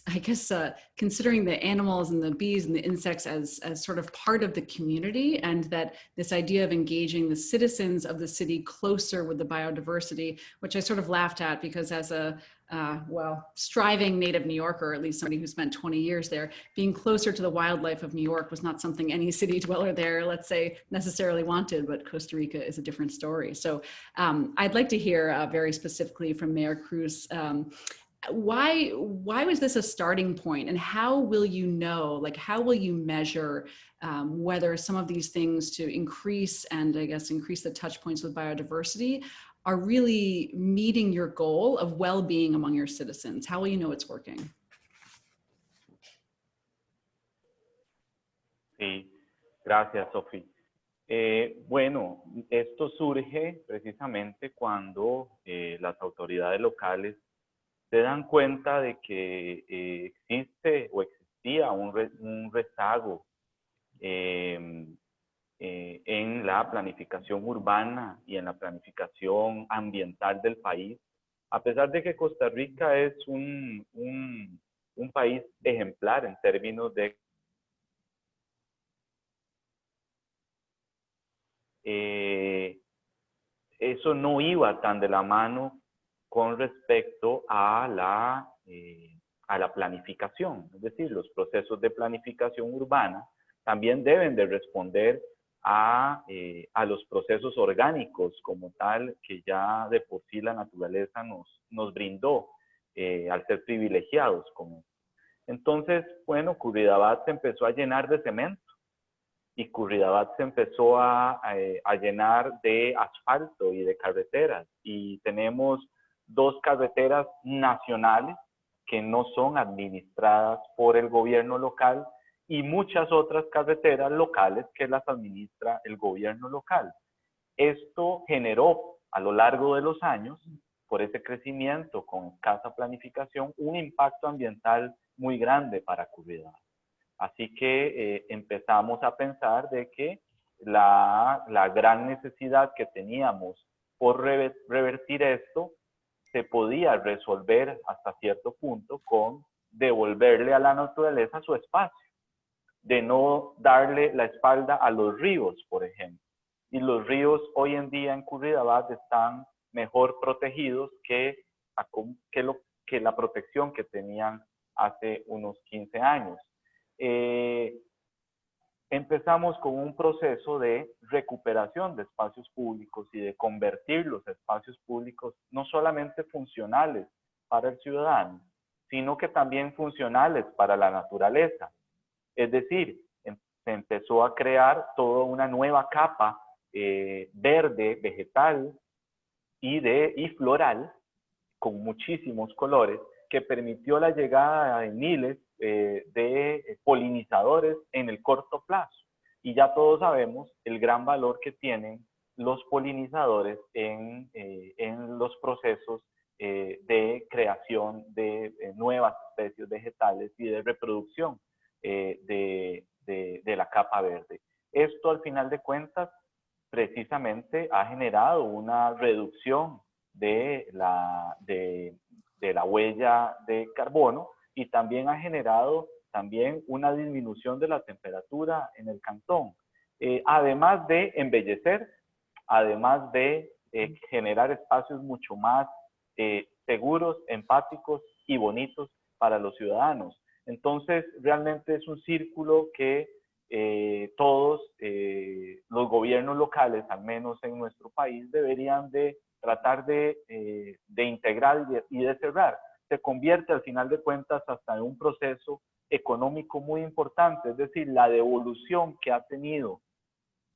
I guess considering the animals and the bees and the insects as sort of part of the community, and that this idea of engaging the citizens of the city closer with the biodiversity, which I sort of laughed at because as a well, striving native New Yorker, or at least somebody who spent 20 years there, being closer to the wildlife of New York was not something any city dweller there, let's say, necessarily wanted, but Costa Rica is a different story. So I'd like to hear very specifically from Mayor Cruz, why was this a starting point, and how will you know, like how will you measure whether some of these things to increase and I guess increase the touch points with biodiversity are really meeting your goal of well-being among your citizens? How will you know it's working? Sí, gracias, Sophie. Bueno, esto surge precisamente cuando las autoridades locales se dan cuenta de que existe o existía un rezago en la planificación urbana y en la planificación ambiental del país, a pesar de que Costa Rica es un país ejemplar en términos de eso no iba tan de la mano con respecto a la planificación. Es decir, los procesos de planificación urbana también deben de responder a los procesos orgánicos como tal que ya de por sí la naturaleza nos brindó al ser privilegiados. Entonces, bueno, Curridabat se empezó a llenar de cemento y Curridabat se empezó a llenar de asfalto y de carreteras, y tenemos 2 carreteras nacionales que no son administradas por el gobierno local y muchas otras carreteras locales que las administra el gobierno local. Esto generó a lo largo de los años, por ese crecimiento con escasa planificación, un impacto ambiental muy grande para Curridabat. Así que empezamos a pensar de que la gran necesidad que teníamos por revertir esto se podía resolver hasta cierto punto con devolverle a la naturaleza su espacio, de no darle la espalda a los ríos, por ejemplo. Y los ríos hoy en día en Curridabat están mejor protegidos que la protección que tenían hace unos 15 años. Empezamos con un proceso de recuperación de espacios públicos y de convertir los espacios públicos no solamente funcionales para el ciudadano, sino que también funcionales para la naturaleza. Es decir, se empezó a crear toda una nueva capa verde, vegetal y floral, con muchísimos colores, que permitió la llegada de miles de polinizadores en el corto plazo. Y ya todos sabemos el gran valor que tienen los polinizadores en los procesos de creación de nuevas especies vegetales y de reproducción de la capa verde. Esto, al final de cuentas, precisamente ha generado una reducción de la huella de carbono y también ha generado una disminución de la temperatura en el cantón, además de embellecer, además de generar espacios mucho más seguros, empáticos y bonitos para los ciudadanos. Entonces, realmente es un círculo que todos los gobiernos locales, al menos en nuestro país, deberían de tratar de integrar y de cerrar. Se convierte, al final de cuentas, hasta en un proceso económico muy importante, es decir, la devolución que ha tenido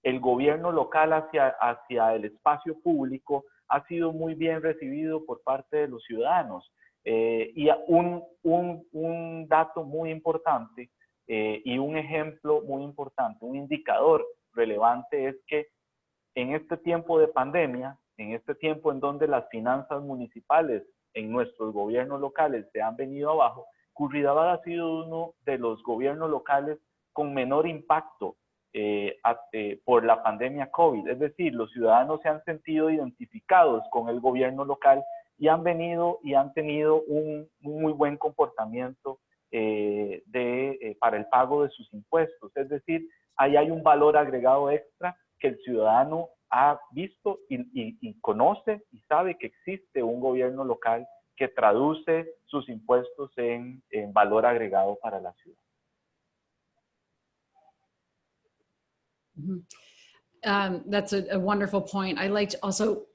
el gobierno local hacia el espacio público ha sido muy bien recibido por parte de los ciudadanos. Y un dato muy importante y un ejemplo muy importante, un indicador relevante es que en este tiempo de pandemia, en este tiempo en donde las finanzas municipales en nuestros gobiernos locales se han venido abajo, Curridabat ha sido uno de los gobiernos locales con menor impacto por la pandemia COVID. Es decir, los ciudadanos se han sentido identificados con el gobierno local y han venido y han tenido un muy buen comportamiento para el pago de sus impuestos. Es decir, ahí hay un valor agregado extra que el ciudadano ha visto y conoce y sabe que existe un gobierno local que traduce sus impuestos en valor agregado para la ciudad. That's a wonderful point. I liked also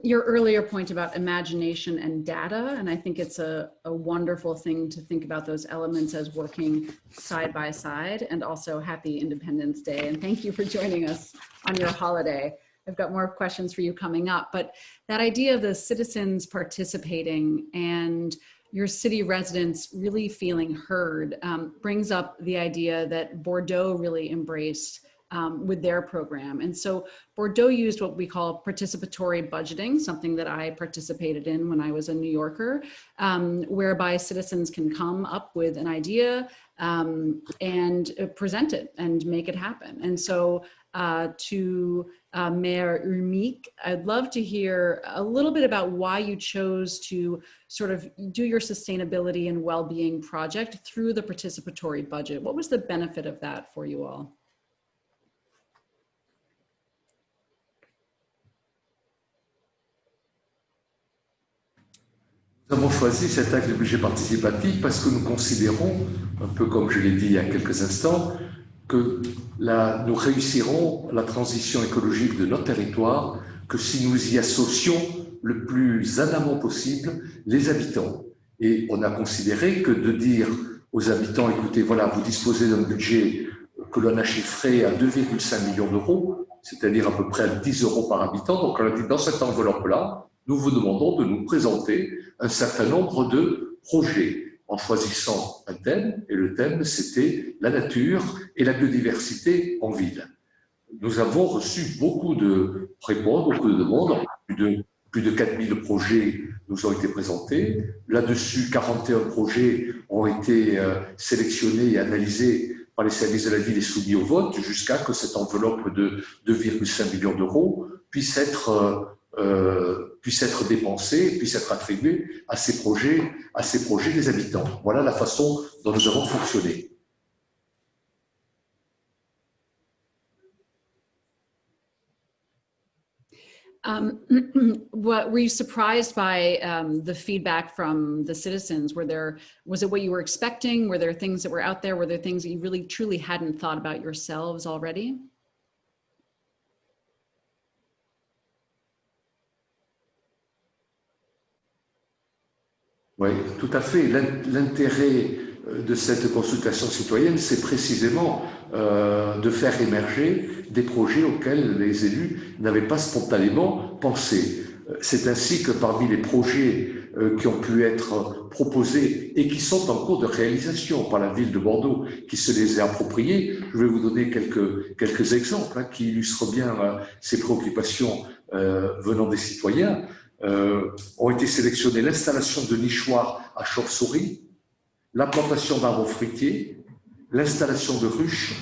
your earlier point about imagination and data, and I think it's a wonderful thing to think about those elements as working side by side. And also happy Independence Day, and thank you for joining us on your holiday. I've got more questions for you coming up, but that idea of the citizens participating and your city residents really feeling heard brings up the idea that Bordeaux really embraced with their program. And so Bordeaux used what we call participatory budgeting, something that I participated in when I was a New Yorker, whereby citizens can come up with an idea and present it and make it happen. And so to Pierre-Elique, I'd love to hear a little bit about why you chose to sort of do your sustainability and well-being project through the participatory budget. What was the benefit of that for you all? Nous avons choisi cet acte de budget participatif parce que nous considérons, un peu comme je l'ai dit il y a quelques instants, que nous réussirons la transition écologique de notre territoire que si nous y associons le plus en amont possible les habitants. Et on a considéré que de dire aux habitants, écoutez, voilà, vous disposez d'un budget que l'on a chiffré à 2,5 millions d'euros, c'est-à-dire à peu près à 10 euros par habitant. Donc on a dit, dans cette enveloppe-là, nous vous demandons de nous présenter un certain nombre de projets en choisissant un thème, et le thème, c'était la nature et la biodiversité en ville. Nous avons reçu beaucoup de réponses, beaucoup de demandes, plus de 4000 projets nous ont été présentés. Là-dessus, 41 projets ont été sélectionnés et analysés par les services de la ville et soumis au vote, jusqu'à que cette enveloppe de 2,5 millions d'euros puisse être dépensée, puisse être attribuée à ces projets des habitants. Voilà la façon dont nous avons fonctionné. Were you surprised by the feedback from the citizens? Was it what you were expecting? Were there things that were out there? Were there things that you really truly hadn't thought about yourselves already? Oui, tout à fait. L'intérêt de cette consultation citoyenne, c'est précisément de faire émerger des projets auxquels les élus n'avaient pas spontanément pensé. C'est ainsi que parmi les projets qui ont pu être proposés et qui sont en cours de réalisation par la ville de Bordeaux, qui se les est appropriés, je vais vous donner quelques exemples qui illustrent bien ces préoccupations venant des citoyens. Ont été sélectionnés l'installation de nichoirs à chauve-souris, l'implantation d'arbres fruitiers, l'installation de ruches,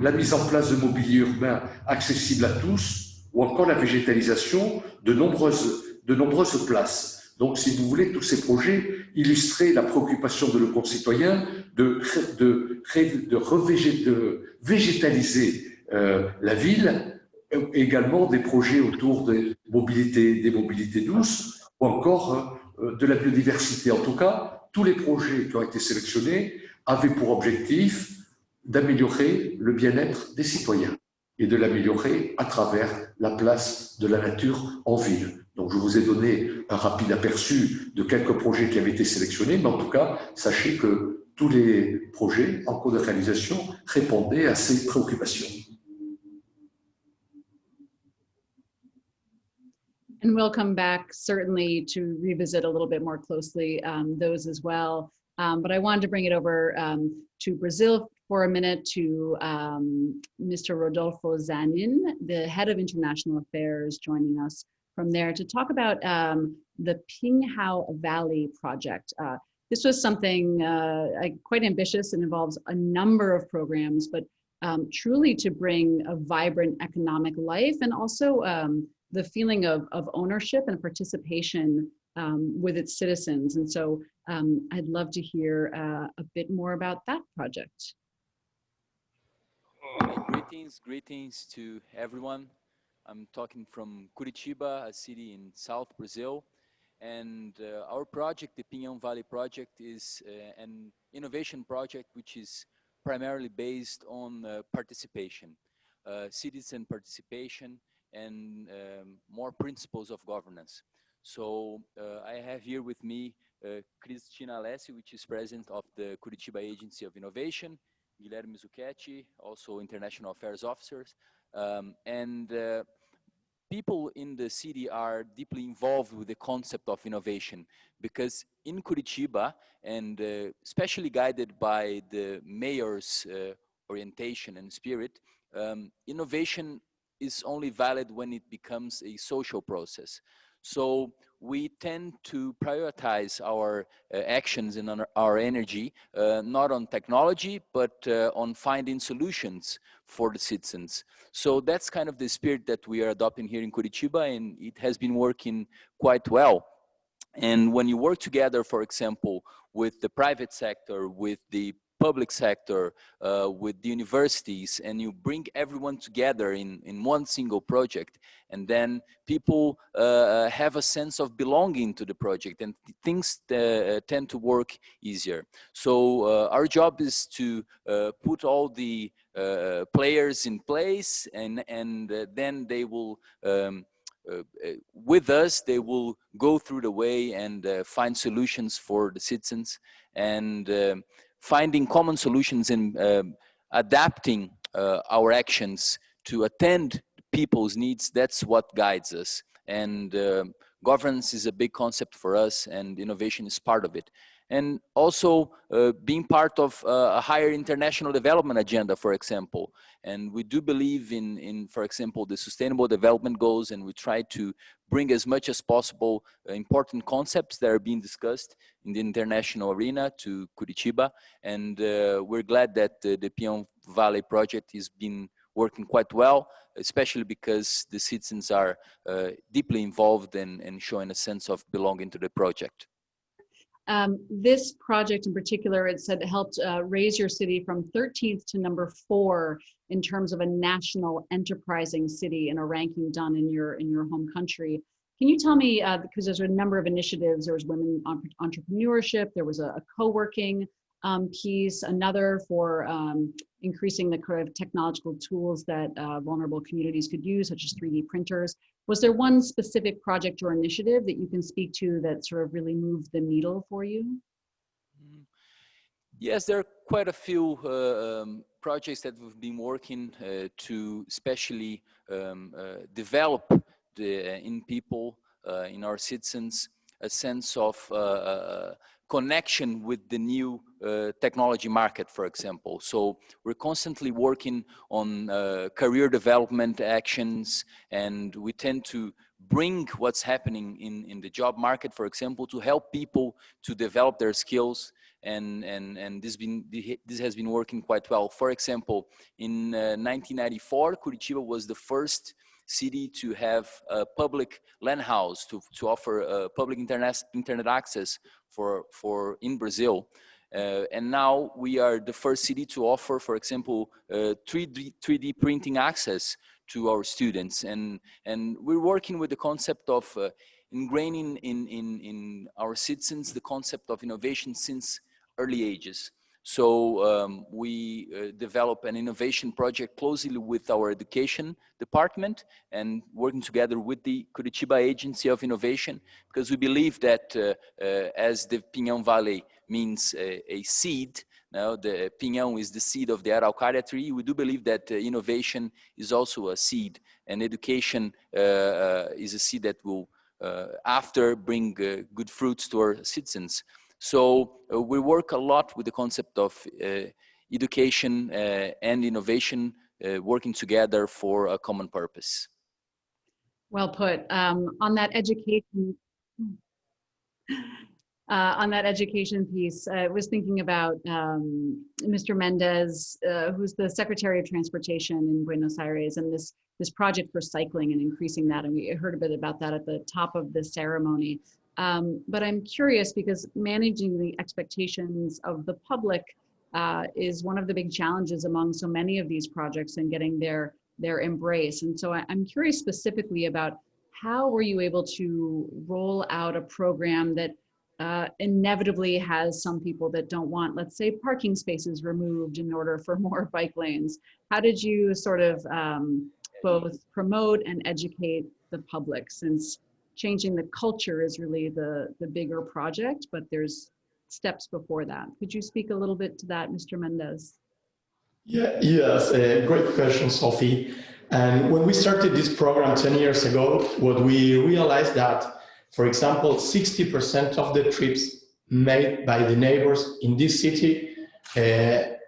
la mise en place de mobilier urbain accessible à tous, ou encore la végétalisation de nombreuses places. Donc, si vous voulez, tous ces projets illustraient la préoccupation de nos concitoyens de végétaliser la ville, également des projets autour des mobilités douces, ou encore de la biodiversité. En tout cas, tous les projets qui ont été sélectionnés avaient pour objectif d'améliorer le bien-être des citoyens et de l'améliorer à travers la place de la nature en ville. Donc, je vous ai donné un rapide aperçu de quelques projets qui avaient été sélectionnés, mais en tout cas, sachez que tous les projets en cours de réalisation répondaient à ces préoccupations. And we'll come back certainly to revisit a little bit more closely those as well. But I wanted to bring it over to Brazil for a minute to Mr. Rodolfo Zanin, the head of international affairs, joining us from there to talk about the Pinhao Valley project. This was something quite ambitious and involves a number of programs, but truly to bring a vibrant economic life and also the feeling of ownership and participation with its citizens. And so I'd love to hear a bit more about that project. Greetings to everyone. I'm talking from Curitiba, a city in South Brazil. And our project, the Pinhão Valley project, is an innovation project which is primarily based on participation, citizen participation, and more principles of governance. So I have here with me Cristina Alessi, which is president of the Curitiba Agency of Innovation, Guilherme Zucchetti, also international affairs officers, and people in the city are deeply involved with the concept of innovation, because in Curitiba, and especially guided by the mayor's orientation and spirit, innovation is only valid when it becomes a social process. So we tend to prioritize our actions and our energy, not on technology, but on finding solutions for the citizens. So that's kind of the spirit that we are adopting here in Curitiba, and it has been working quite well. And when you work together, for example, with the private sector, with the public sector, with the universities, and you bring everyone together in one single project, and then people have a sense of belonging to the project, and things tend to work easier. So our job is to put all the players in place, and then they will with us, they will go through the way and find solutions for the citizens, and finding common solutions and adapting our actions to attend people's needs. That's what guides us. And governance is a big concept for us, and innovation is part of it. And also being part of a higher international development agenda, for example. And we do believe in, for example, the Sustainable Development Goals, and we try to bring as much as possible important concepts that are being discussed in the international arena to Curitiba. And we're glad that the Pinhão Valley project has been working quite well, especially because the citizens are deeply involved and showing a sense of belonging to the project. This project in particular, it said, helped raise your city from 13th to number 4 in terms of a national enterprising city in a ranking done in your home country. Can you tell me, because there's a number of initiatives, there was women entrepreneurship, there was a co-working piece, another for increasing the kind of technological tools that vulnerable communities could use, such as 3D printers. Was there one specific project or initiative that you can speak to that sort of really moved the needle for you? Yes, there are quite a few projects that we've been working to especially develop in people in our citizens a sense of connection with the new technology market, for example. So we're constantly working on career development actions, and we tend to bring what's happening in the job market, for example, to help people to develop their skills. And this has been working quite well. For example, in 1994, Curitiba was the first city to have a public LAN house to offer public internet access for in Brazil. And now we are the first city to offer, for example, 3D printing access to our students. And we're working with the concept of ingraining in our citizens the concept of innovation since early ages. So we develop an innovation project closely with our education department and working together with the Curitiba Agency of Innovation, because we believe that as the Pinhão Valley means a seed, now the Pinhão is the seed of the Araucaria tree, we do believe that innovation is also a seed, and education is a seed that will after bring good fruits to our citizens. So we work a lot with the concept of education and innovation working together for a common purpose. Well put. On that education piece, I was thinking about Mr. Mendez, who's the Secretary of Transportation in Buenos Aires, and this project for cycling and increasing that. And we heard a bit about that at the top of the ceremony. But I'm curious because managing the expectations of the public is one of the big challenges among so many of these projects and getting their embrace. And so I'm curious specifically about how were you able to roll out a program that inevitably has some people that don't want, let's say, parking spaces removed in order for more bike lanes. How did you sort of both promote and educate the public, since changing the culture is really the bigger project, but there's steps before that. Could you speak a little bit to that, Mr. Mendez? Yes, great question, Sophie. And when we started this program 10 years ago, what we realized that, for example, 60% of the trips made by the neighbors in this city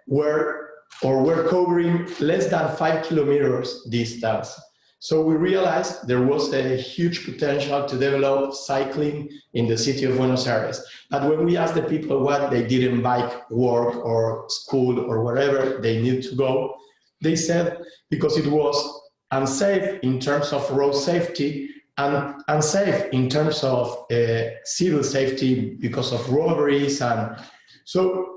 were covering less than 5 kilometers distance. So we realized there was a huge potential to develop cycling in the city of Buenos Aires. But when we asked the people what they did in bike, work or school or wherever they need to go, they said because it was unsafe in terms of road safety and unsafe in terms of civil safety because of robberies. And so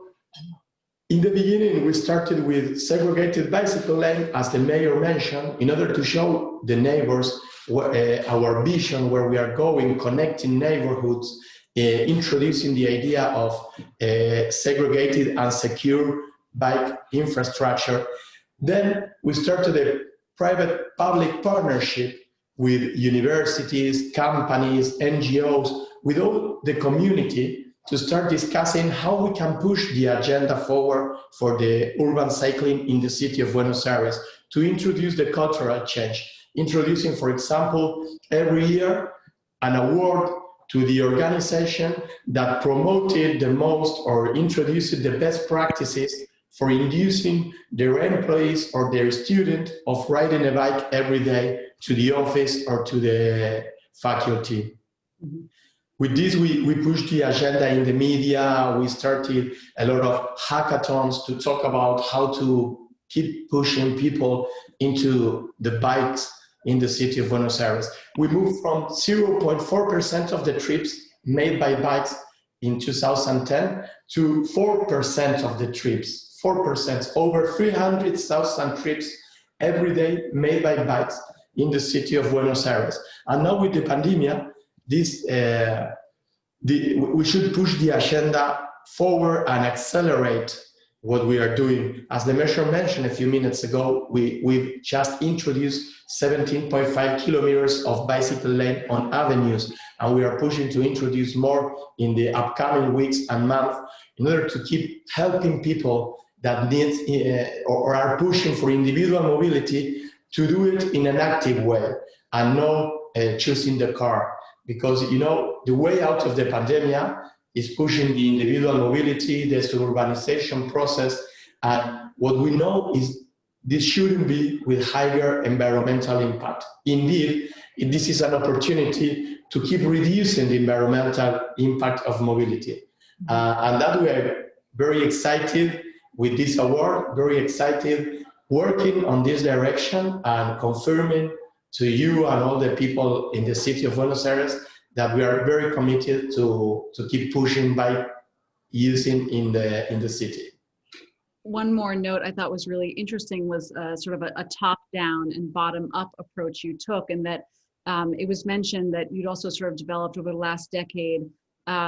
in the beginning, we started with segregated bicycle lane, as the mayor mentioned, in order to show the neighbors our vision, where we are going, connecting neighborhoods, introducing the idea of segregated and secure bike infrastructure. Then we started a private-public partnership with universities, companies, NGOs, with all the community, to start discussing how we can push the agenda forward for the urban cycling in the city of Buenos Aires, to introduce the cultural change, introducing, for example, every year an award to the organization that promoted the most or introduced the best practices for inducing their employees or their student of riding a bike every day to the office or to the faculty. Mm-hmm. With this, we pushed the agenda in the media. We started a lot of hackathons to talk about how to keep pushing people into the bikes in the city of Buenos Aires. We moved from 0.4% of the trips made by bikes in 2010 to 4% of the trips, 4%, over 300,000 trips every day made by bikes in the city of Buenos Aires. And now with the pandemic, we should push the agenda forward and accelerate what we are doing. As the measure mentioned a few minutes ago, we've just introduced 17.5 kilometers of bicycle lane on avenues, and we are pushing to introduce more in the upcoming weeks and months in order to keep helping people that need or are pushing for individual mobility to do it in an active way and not choosing the car. because, you know, the way out of the pandemic is pushing the individual mobility, the suburbanization process. And what we know is this shouldn't be with higher environmental impact. Indeed, this is an opportunity to keep reducing the environmental impact of mobility. And that we are very excited with this award, very excited working on this direction and confirming to you and all the people in the city of Buenos Aires that we are very committed to keep pushing bike using in the city. One more note I thought was really interesting was sort of a top-down and bottom-up approach you took, and that it was mentioned that you'd also sort of developed over the last decade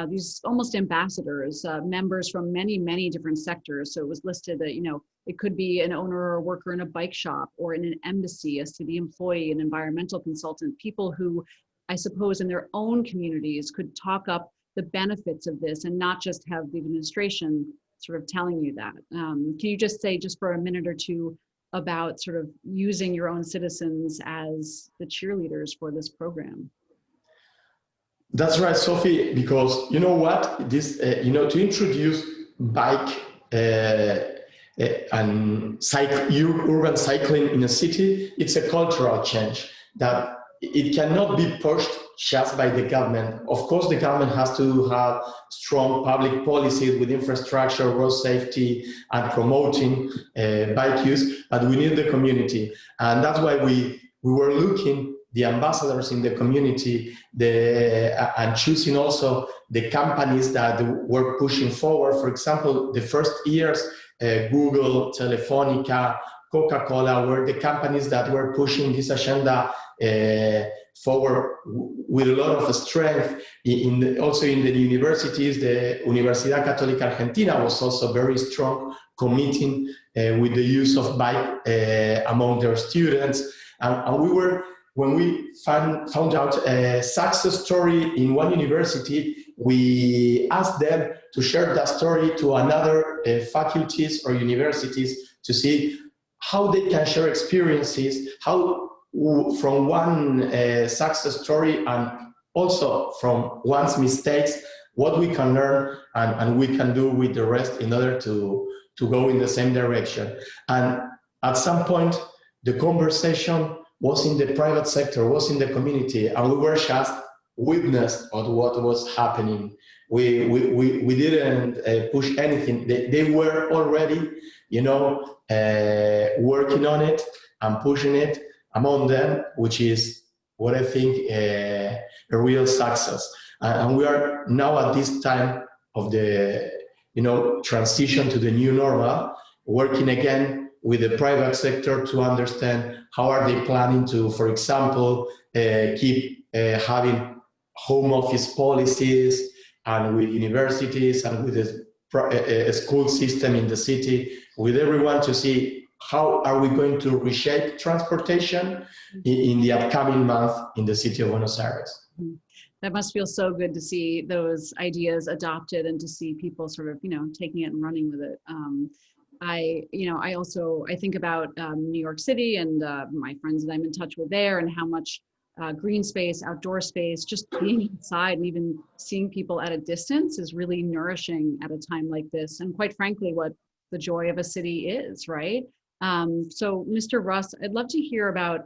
these almost ambassadors, members from many, many different sectors. So it was listed that, you know, it could be an owner or a worker in a bike shop or in an embassy, a city employee, an environmental consultant, people who I suppose in their own communities could talk up the benefits of this and not just have the administration sort of telling you that. Can you just say, just for a minute or two, about sort of using your own citizens as the cheerleaders for this program? That's right, Sophie, because you know what, this, you know, to introduce bike and urban cycling in a city, it's a cultural change that it cannot be pushed just by the government. Of course, the government has to have strong public policies with infrastructure, road safety, and promoting bike use, but we need the community. And that's why we were looking the ambassadors in the community, and choosing also the companies that were pushing forward. For example, the first years, Google, Telefonica, Coca-Cola were the companies that were pushing this agenda forward with a lot of strength. Also in the universities, the Universidad Católica Argentina was also very strong, committing with the use of bike among their students. And we were, when we found out a success story in one university, we asked them to share that story to another faculties or universities to see how they can share experiences, how from one success story and also from one's mistakes, what we can learn and we can do with the rest in order to go in the same direction. And at some point, the conversation was in the private sector, was in the community, and we were just witness of what was happening. We didn't push anything. They were already, you know, working on it and pushing it among them, which is what I think a real success. And we are now at this time of the, you know, transition to the new normal, working again with the private sector to understand how are they planning to, for example, keep having home office policies, and with universities and with the school system in the city, with everyone to see how are we going to reshape transportation in the upcoming month in the city of Buenos Aires. That must feel so good to see those ideas adopted and to see people sort of, you know, taking it and running with it. I think about New York City and my friends that I'm in touch with there, and how much green space, outdoor space, just being inside and even seeing people at a distance is really nourishing at a time like this. And quite frankly, what the joy of a city is, right? So Mr. Russ, I'd love to hear about,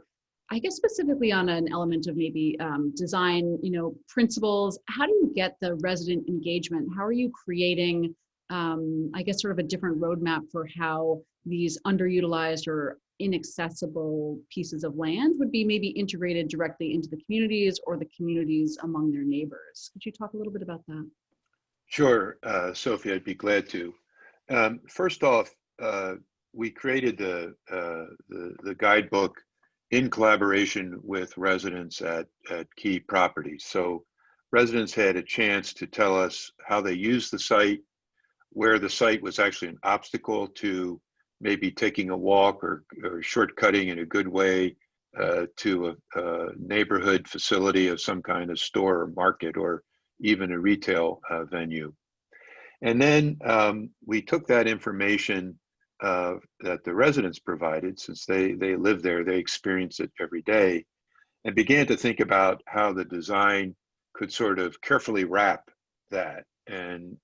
I guess specifically on an element of maybe design, you know, principles. How do you get the resident engagement? How are you creating, I guess, sort of a different roadmap for how these underutilized or inaccessible pieces of land would be maybe integrated directly into the communities or the communities among their neighbors? Could you talk a little bit about that? Sure, Sophie, I'd be glad to. First off, we created the guidebook in collaboration with residents at key properties. So residents had a chance to tell us how they used the site, where the site was actually an obstacle to maybe taking a walk or shortcutting in a good way to a neighborhood facility of some kind of store or market or even a retail venue. And then we took that information that the residents provided, since they live there, they experience it every day, and began to think about how the design could sort of carefully wrap that and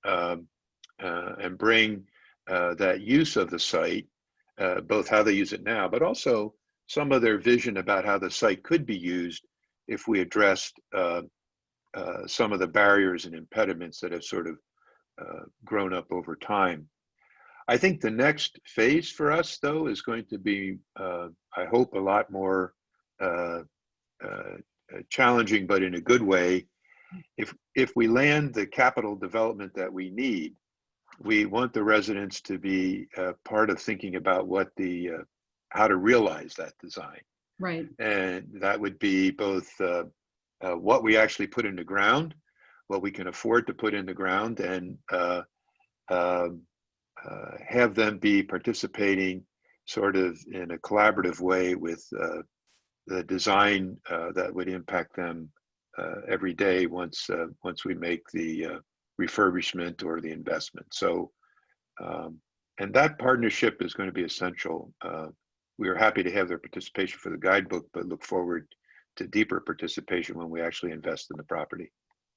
bring that use of the site, both how they use it now, but also some of their vision about how the site could be used if we addressed some of the barriers and impediments that have sort of grown up over time. I think the next phase for us, though, is going to be, I hope, a lot more challenging, but in a good way. If we land the capital development that we need, we want the residents to be part of thinking about what how to realize that design. Right. And that would be both what we actually put in the ground, what we can afford to put in the ground, and have them be participating sort of in a collaborative way with the design that would impact them every day once we make the refurbishment or the investment. So, and that partnership is going to be essential. We are happy to have their participation for the guidebook, but look forward to deeper participation when we actually invest in the property.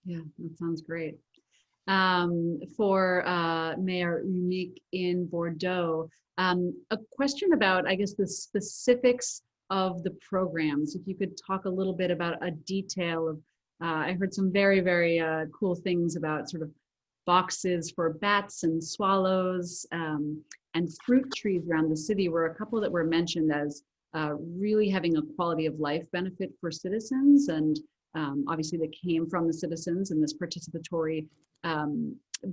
Yeah, that sounds great. For Mairesse in Bordeaux, a question about, I guess, the specifics of the programs. If you could talk a little bit about a detail of, I heard some very, very cool things about sort of boxes for bats and swallows, and fruit trees around the city were a couple that were mentioned as really having a quality of life benefit for citizens, and obviously that came from the citizens in this participatory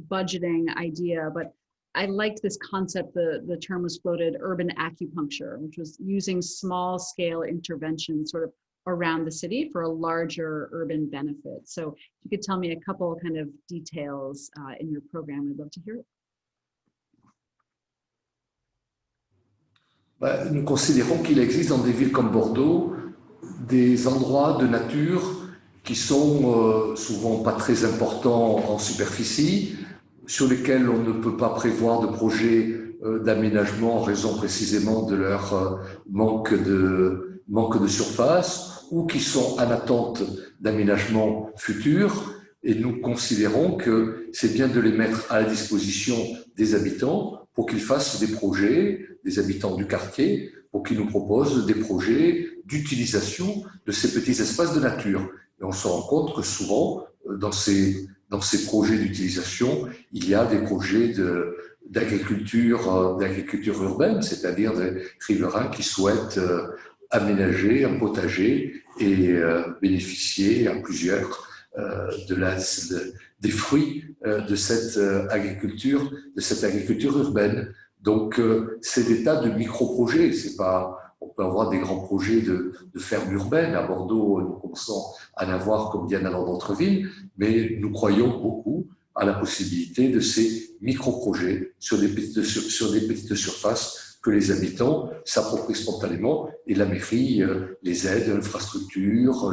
budgeting idea. But I liked this concept, the term was floated, urban acupuncture, which was using small scale interventions sort of around the city for a larger urban benefit. So if you could tell me a couple kind of details in your program, I'd love to hear it. Nous considérons qu'il existe dans des villes comme Bordeaux des endroits de nature qui sont souvent pas très importants en superficie, sur lesquels on ne peut pas prévoir de projet d'aménagement en raison précisément de leur manque de surface, ou qui sont en attente d'aménagement futur. Et nous considérons que c'est bien de les mettre à la disposition des habitants pour qu'ils fassent des projets, des habitants du quartier, pour qu'ils nous proposent des projets d'utilisation de ces petits espaces de nature. Et on se rend compte que souvent, dans ces projets d'utilisation, il y a des projets d'agriculture urbaine, c'est-à-dire des riverains qui souhaitent aménager un potager et bénéficier à plusieurs des fruits de cette agriculture urbaine. Donc, c'est des tas de micro-projets. C'est pas, on peut avoir des grands projets de fermes urbaines. À Bordeaux, nous commençons à en avoir comme bien dans d'autres villes, mais nous croyons beaucoup à la possibilité de ces micro-projets sur des petites surfaces que les habitants s'approprient spontanément, et la mairie les aide, l'infrastructure,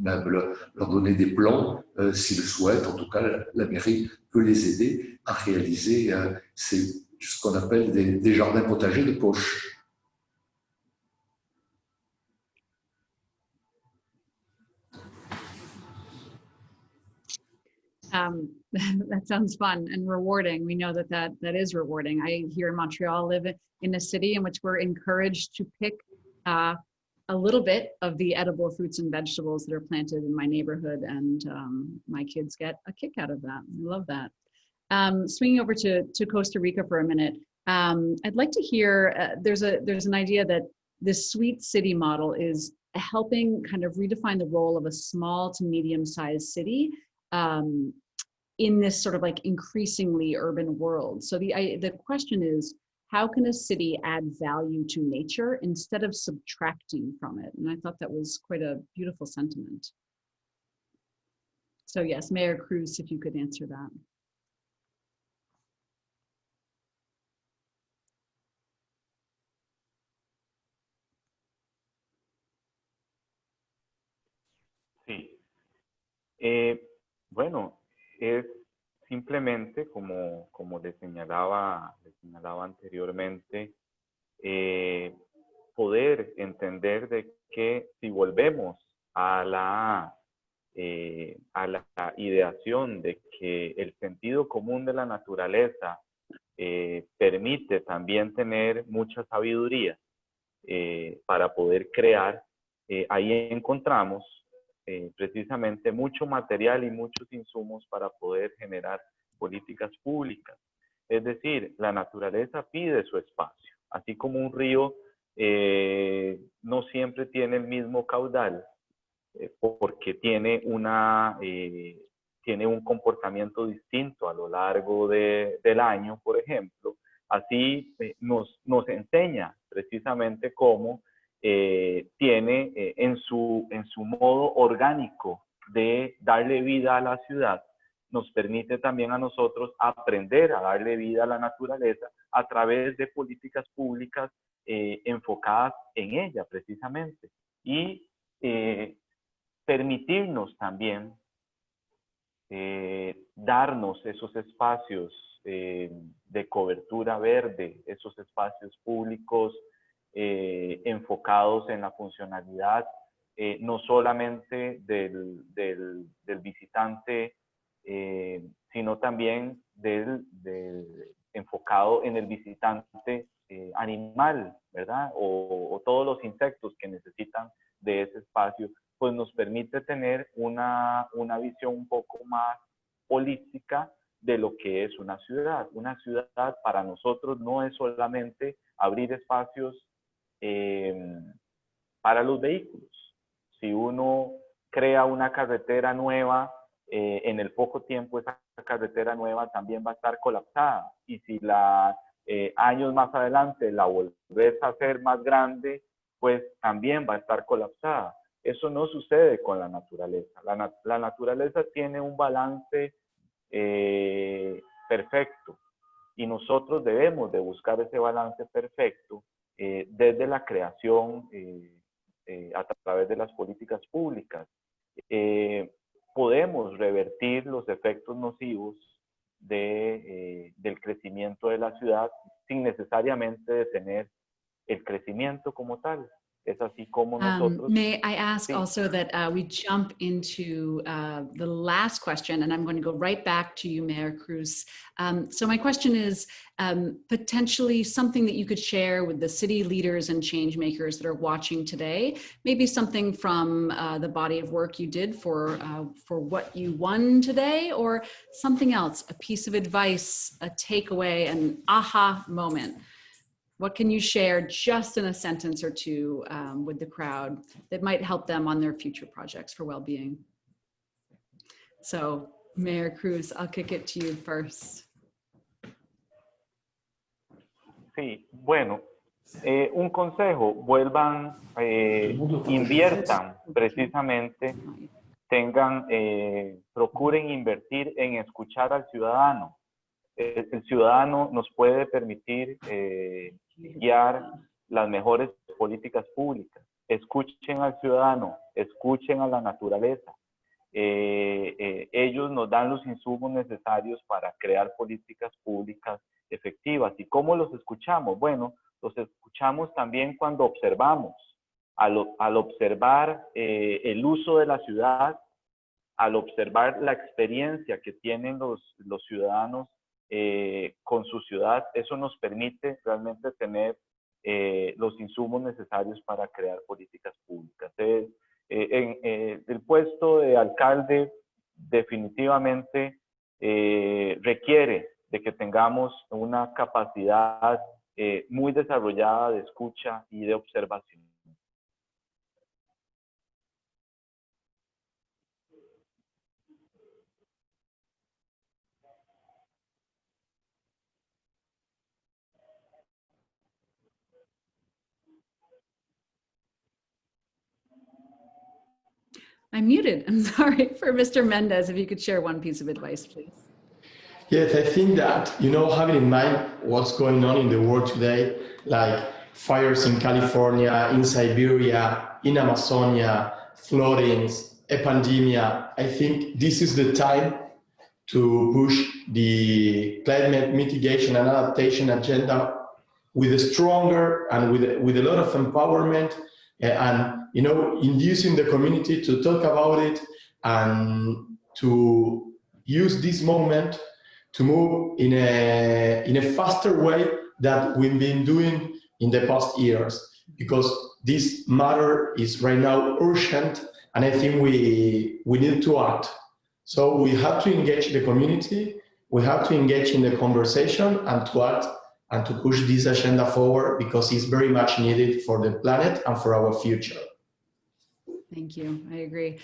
leur donner des plans s'ils le souhaitent. En tout cas, la mairie peut les aider à réaliser ce qu'on appelle des jardins potagers de poche. That sounds fun and rewarding. We know that is rewarding. I here in Montreal live in a city in which we're encouraged to pick a little bit of the edible fruits and vegetables that are planted in my neighborhood, and my kids get a kick out of that. I love that. Swinging over to Costa Rica for a minute, I'd like to hear, there's an idea that this sweet city model is helping kind of redefine the role of a small to medium-sized city in this sort of like increasingly urban world. So the question is, how can a city add value to nature instead of subtracting from it? And I thought that was quite a beautiful sentiment. So yes, Mayor Cruz, if you could answer that. Sí. Bueno, es simplemente como le señalaba anteriormente, poder entender de que si volvemos a a la ideación de que el sentido común de la naturaleza permite también tener mucha sabiduría para poder crear, ahí encontramos precisamente mucho material y muchos insumos para poder generar políticas públicas. Es decir, la naturaleza pide su espacio, así como un río no siempre tiene el mismo caudal, porque tiene un comportamiento distinto a lo largo del año, por ejemplo. Así nos enseña precisamente cómo tiene en su modo orgánico de darle vida a la ciudad, nos permite también a nosotros aprender a darle vida a la naturaleza a través de políticas públicas enfocadas en ella precisamente. Y permitirnos también darnos esos espacios de cobertura verde, esos espacios públicos enfocados en la funcionalidad, no solamente del visitante, sino también enfocado en el visitante animal, ¿verdad? O todos los insectos que necesitan de ese espacio, pues nos permite tener una visión un poco más holística de lo que es una ciudad. Una ciudad para nosotros no es solamente abrir espacios para los vehículos. Si uno crea una carretera nueva, en el poco tiempo esa carretera nueva también va a estar colapsada. Y si años más adelante la volvés a hacer más grande, pues también va a estar colapsada. Eso no sucede con la naturaleza. La naturaleza tiene un balance perfecto y nosotros debemos de buscar ese balance perfecto desde la creación a través de las políticas públicas. Podemos revertir los efectos nocivos del crecimiento de la ciudad sin necesariamente detener el crecimiento como tal. Es así como nosotros... May I ask also that we jump into the last question, and I'm going to go right back to you, Mayor Cruz. So my question is potentially something that you could share with the city leaders and change makers that are watching today, maybe something from the body of work you did for what you won today, or something else, a piece of advice, a takeaway, an aha moment. What can you share just in a sentence or two with the crowd that might help them on their future projects for well-being? So, Mayor Cruz, I'll kick it to you first. Sí, bueno, un consejo, vuelvan, inviertan precisamente, procuren invertir en escuchar al ciudadano. El ciudadano nos puede permitir guiar las mejores políticas públicas. Escuchen al ciudadano, escuchen a la naturaleza. Ellos nos dan los insumos necesarios para crear políticas públicas efectivas. ¿Y cómo los escuchamos? Bueno, los escuchamos también cuando observamos. Al observar el uso de la ciudad, al observar la experiencia que tienen los ciudadanos con su ciudad, eso nos permite realmente tener los insumos necesarios para crear políticas públicas. El puesto de alcalde definitivamente requiere de que tengamos una capacidad muy desarrollada de escucha y de observación. I'm muted. I'm sorry. For Mr. Mendez, if you could share one piece of advice, please. Yes, I think that, having in mind what's going on in the world today, like fires in California, in Siberia, in Amazonia, floodings, a pandemic, I think this is the time to push the climate mitigation and adaptation agenda with a stronger and with a lot of empowerment and inducing the community to talk about it, and to use this moment to move in a faster way that we've been doing in the past years, because this matter is right now urgent, and I think we need to act. So we have to engage the community, we have to engage in the conversation and to act and to push this agenda forward, because it's very much needed for the planet and for our future. Thank you, I agree.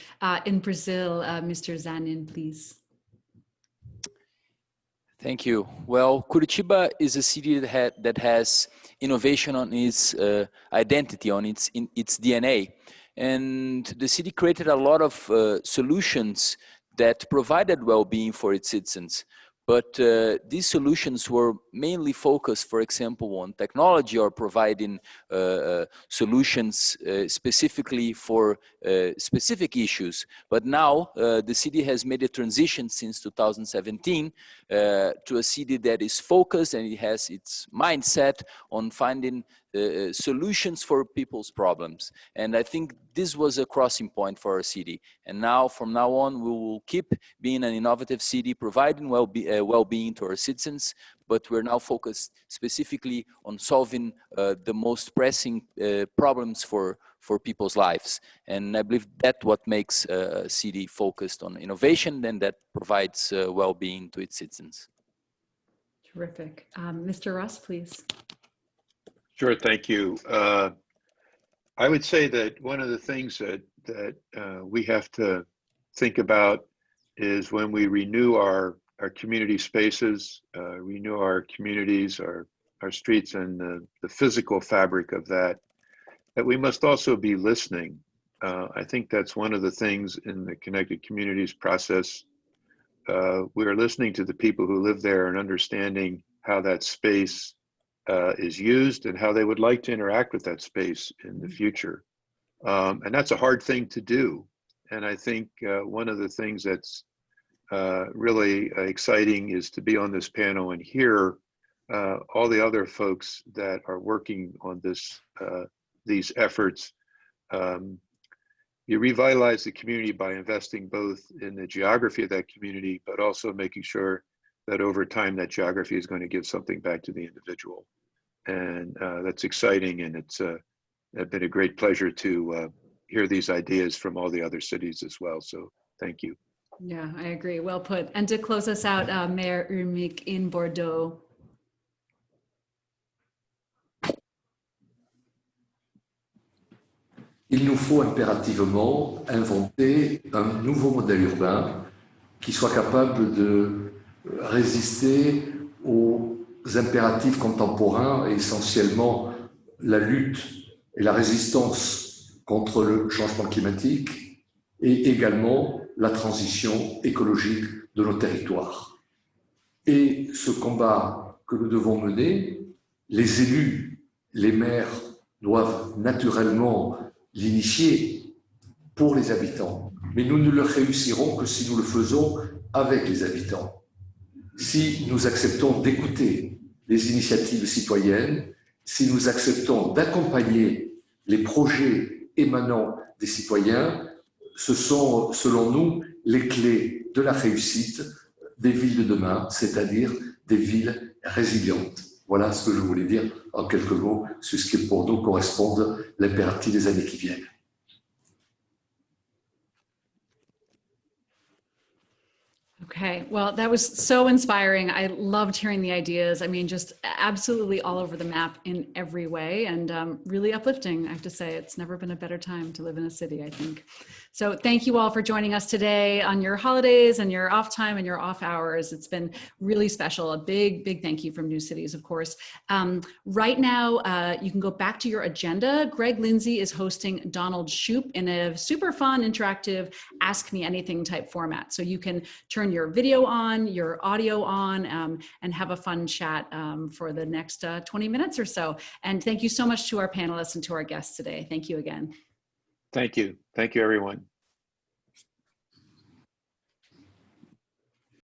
In Brazil, Mr. Zanin, please. Thank you. Well, Curitiba is a city that has innovation on its identity, on its DNA. And the city created a lot of solutions that provided well-being for its citizens. But these solutions were mainly focused, for example, on technology or providing solutions specifically for specific issues. But now the city has made a transition since 2017 to a city that is focused, and it has its mindset on finding solutions for people's problems. And I think this was a crossing point for our city. And now, from now on, we will keep being an innovative city, providing well-being to our citizens, but we're now focused specifically on solving the most pressing problems for people's lives. And I believe that's what makes a city focused on innovation, and that provides well-being to its citizens. Terrific. Mr. Russ, please. Sure, thank you. I would say that one of the things that we have to think about is when we renew our community spaces, renew our communities, our streets, and the physical fabric of that we must also be listening. I think that's one of the things in the Connected Communities process. We are listening to the people who live there and understanding how that space is used and how they would like to interact with that space in the future. And that's a hard thing to do. And I think one of the things that's really exciting is to be on this panel and hear all the other folks that are working on these efforts. You revitalize the community by investing both in the geography of that community, but also making sure that over time that geography is going to give something back to the individual. And that's exciting, and it's been a great pleasure to hear these ideas from all the other cities as well. So thank you. Yeah, I agree. Well put. And to close us out, Mayor Pierre-Elique in Bordeaux. Il nous faut impérativement inventer un nouveau modèle urbain qui soit capable de résister aux impératifs contemporains, et essentiellement la lutte et la résistance contre le changement climatique, et également la transition écologique de nos territoires. Et ce combat que nous devons mener, les élus, les maires doivent naturellement l'initier pour les habitants, mais nous ne le réussirons que si nous le faisons avec les habitants. Si nous acceptons d'écouter les initiatives citoyennes, si nous acceptons d'accompagner les projets émanant des citoyens, ce sont, selon nous, les clés de la réussite des villes de demain, c'est-à-dire des villes résilientes. Voilà ce que je voulais dire en quelques mots sur ce qui pour nous correspond l'impératif des années qui viennent. Okay, well, that was so inspiring. I loved hearing the ideas. I mean, just absolutely all over the map in every way, and really uplifting. I have to say, it's never been a better time to live in a city, I think. So thank you all for joining us today on your holidays and your off time and your off hours. It's been really special. A big, big thank you from New Cities, of course. Right now, you can go back to your agenda. Greg Lindsay is hosting Donald Shoup in a super fun, interactive, Ask Me Anything type format. So you can turn your video on, your audio on, and have a fun chat for the next 20 minutes or so. And thank you so much to our panelists and to our guests today. Thank you again. Thank you. Thank you, everyone.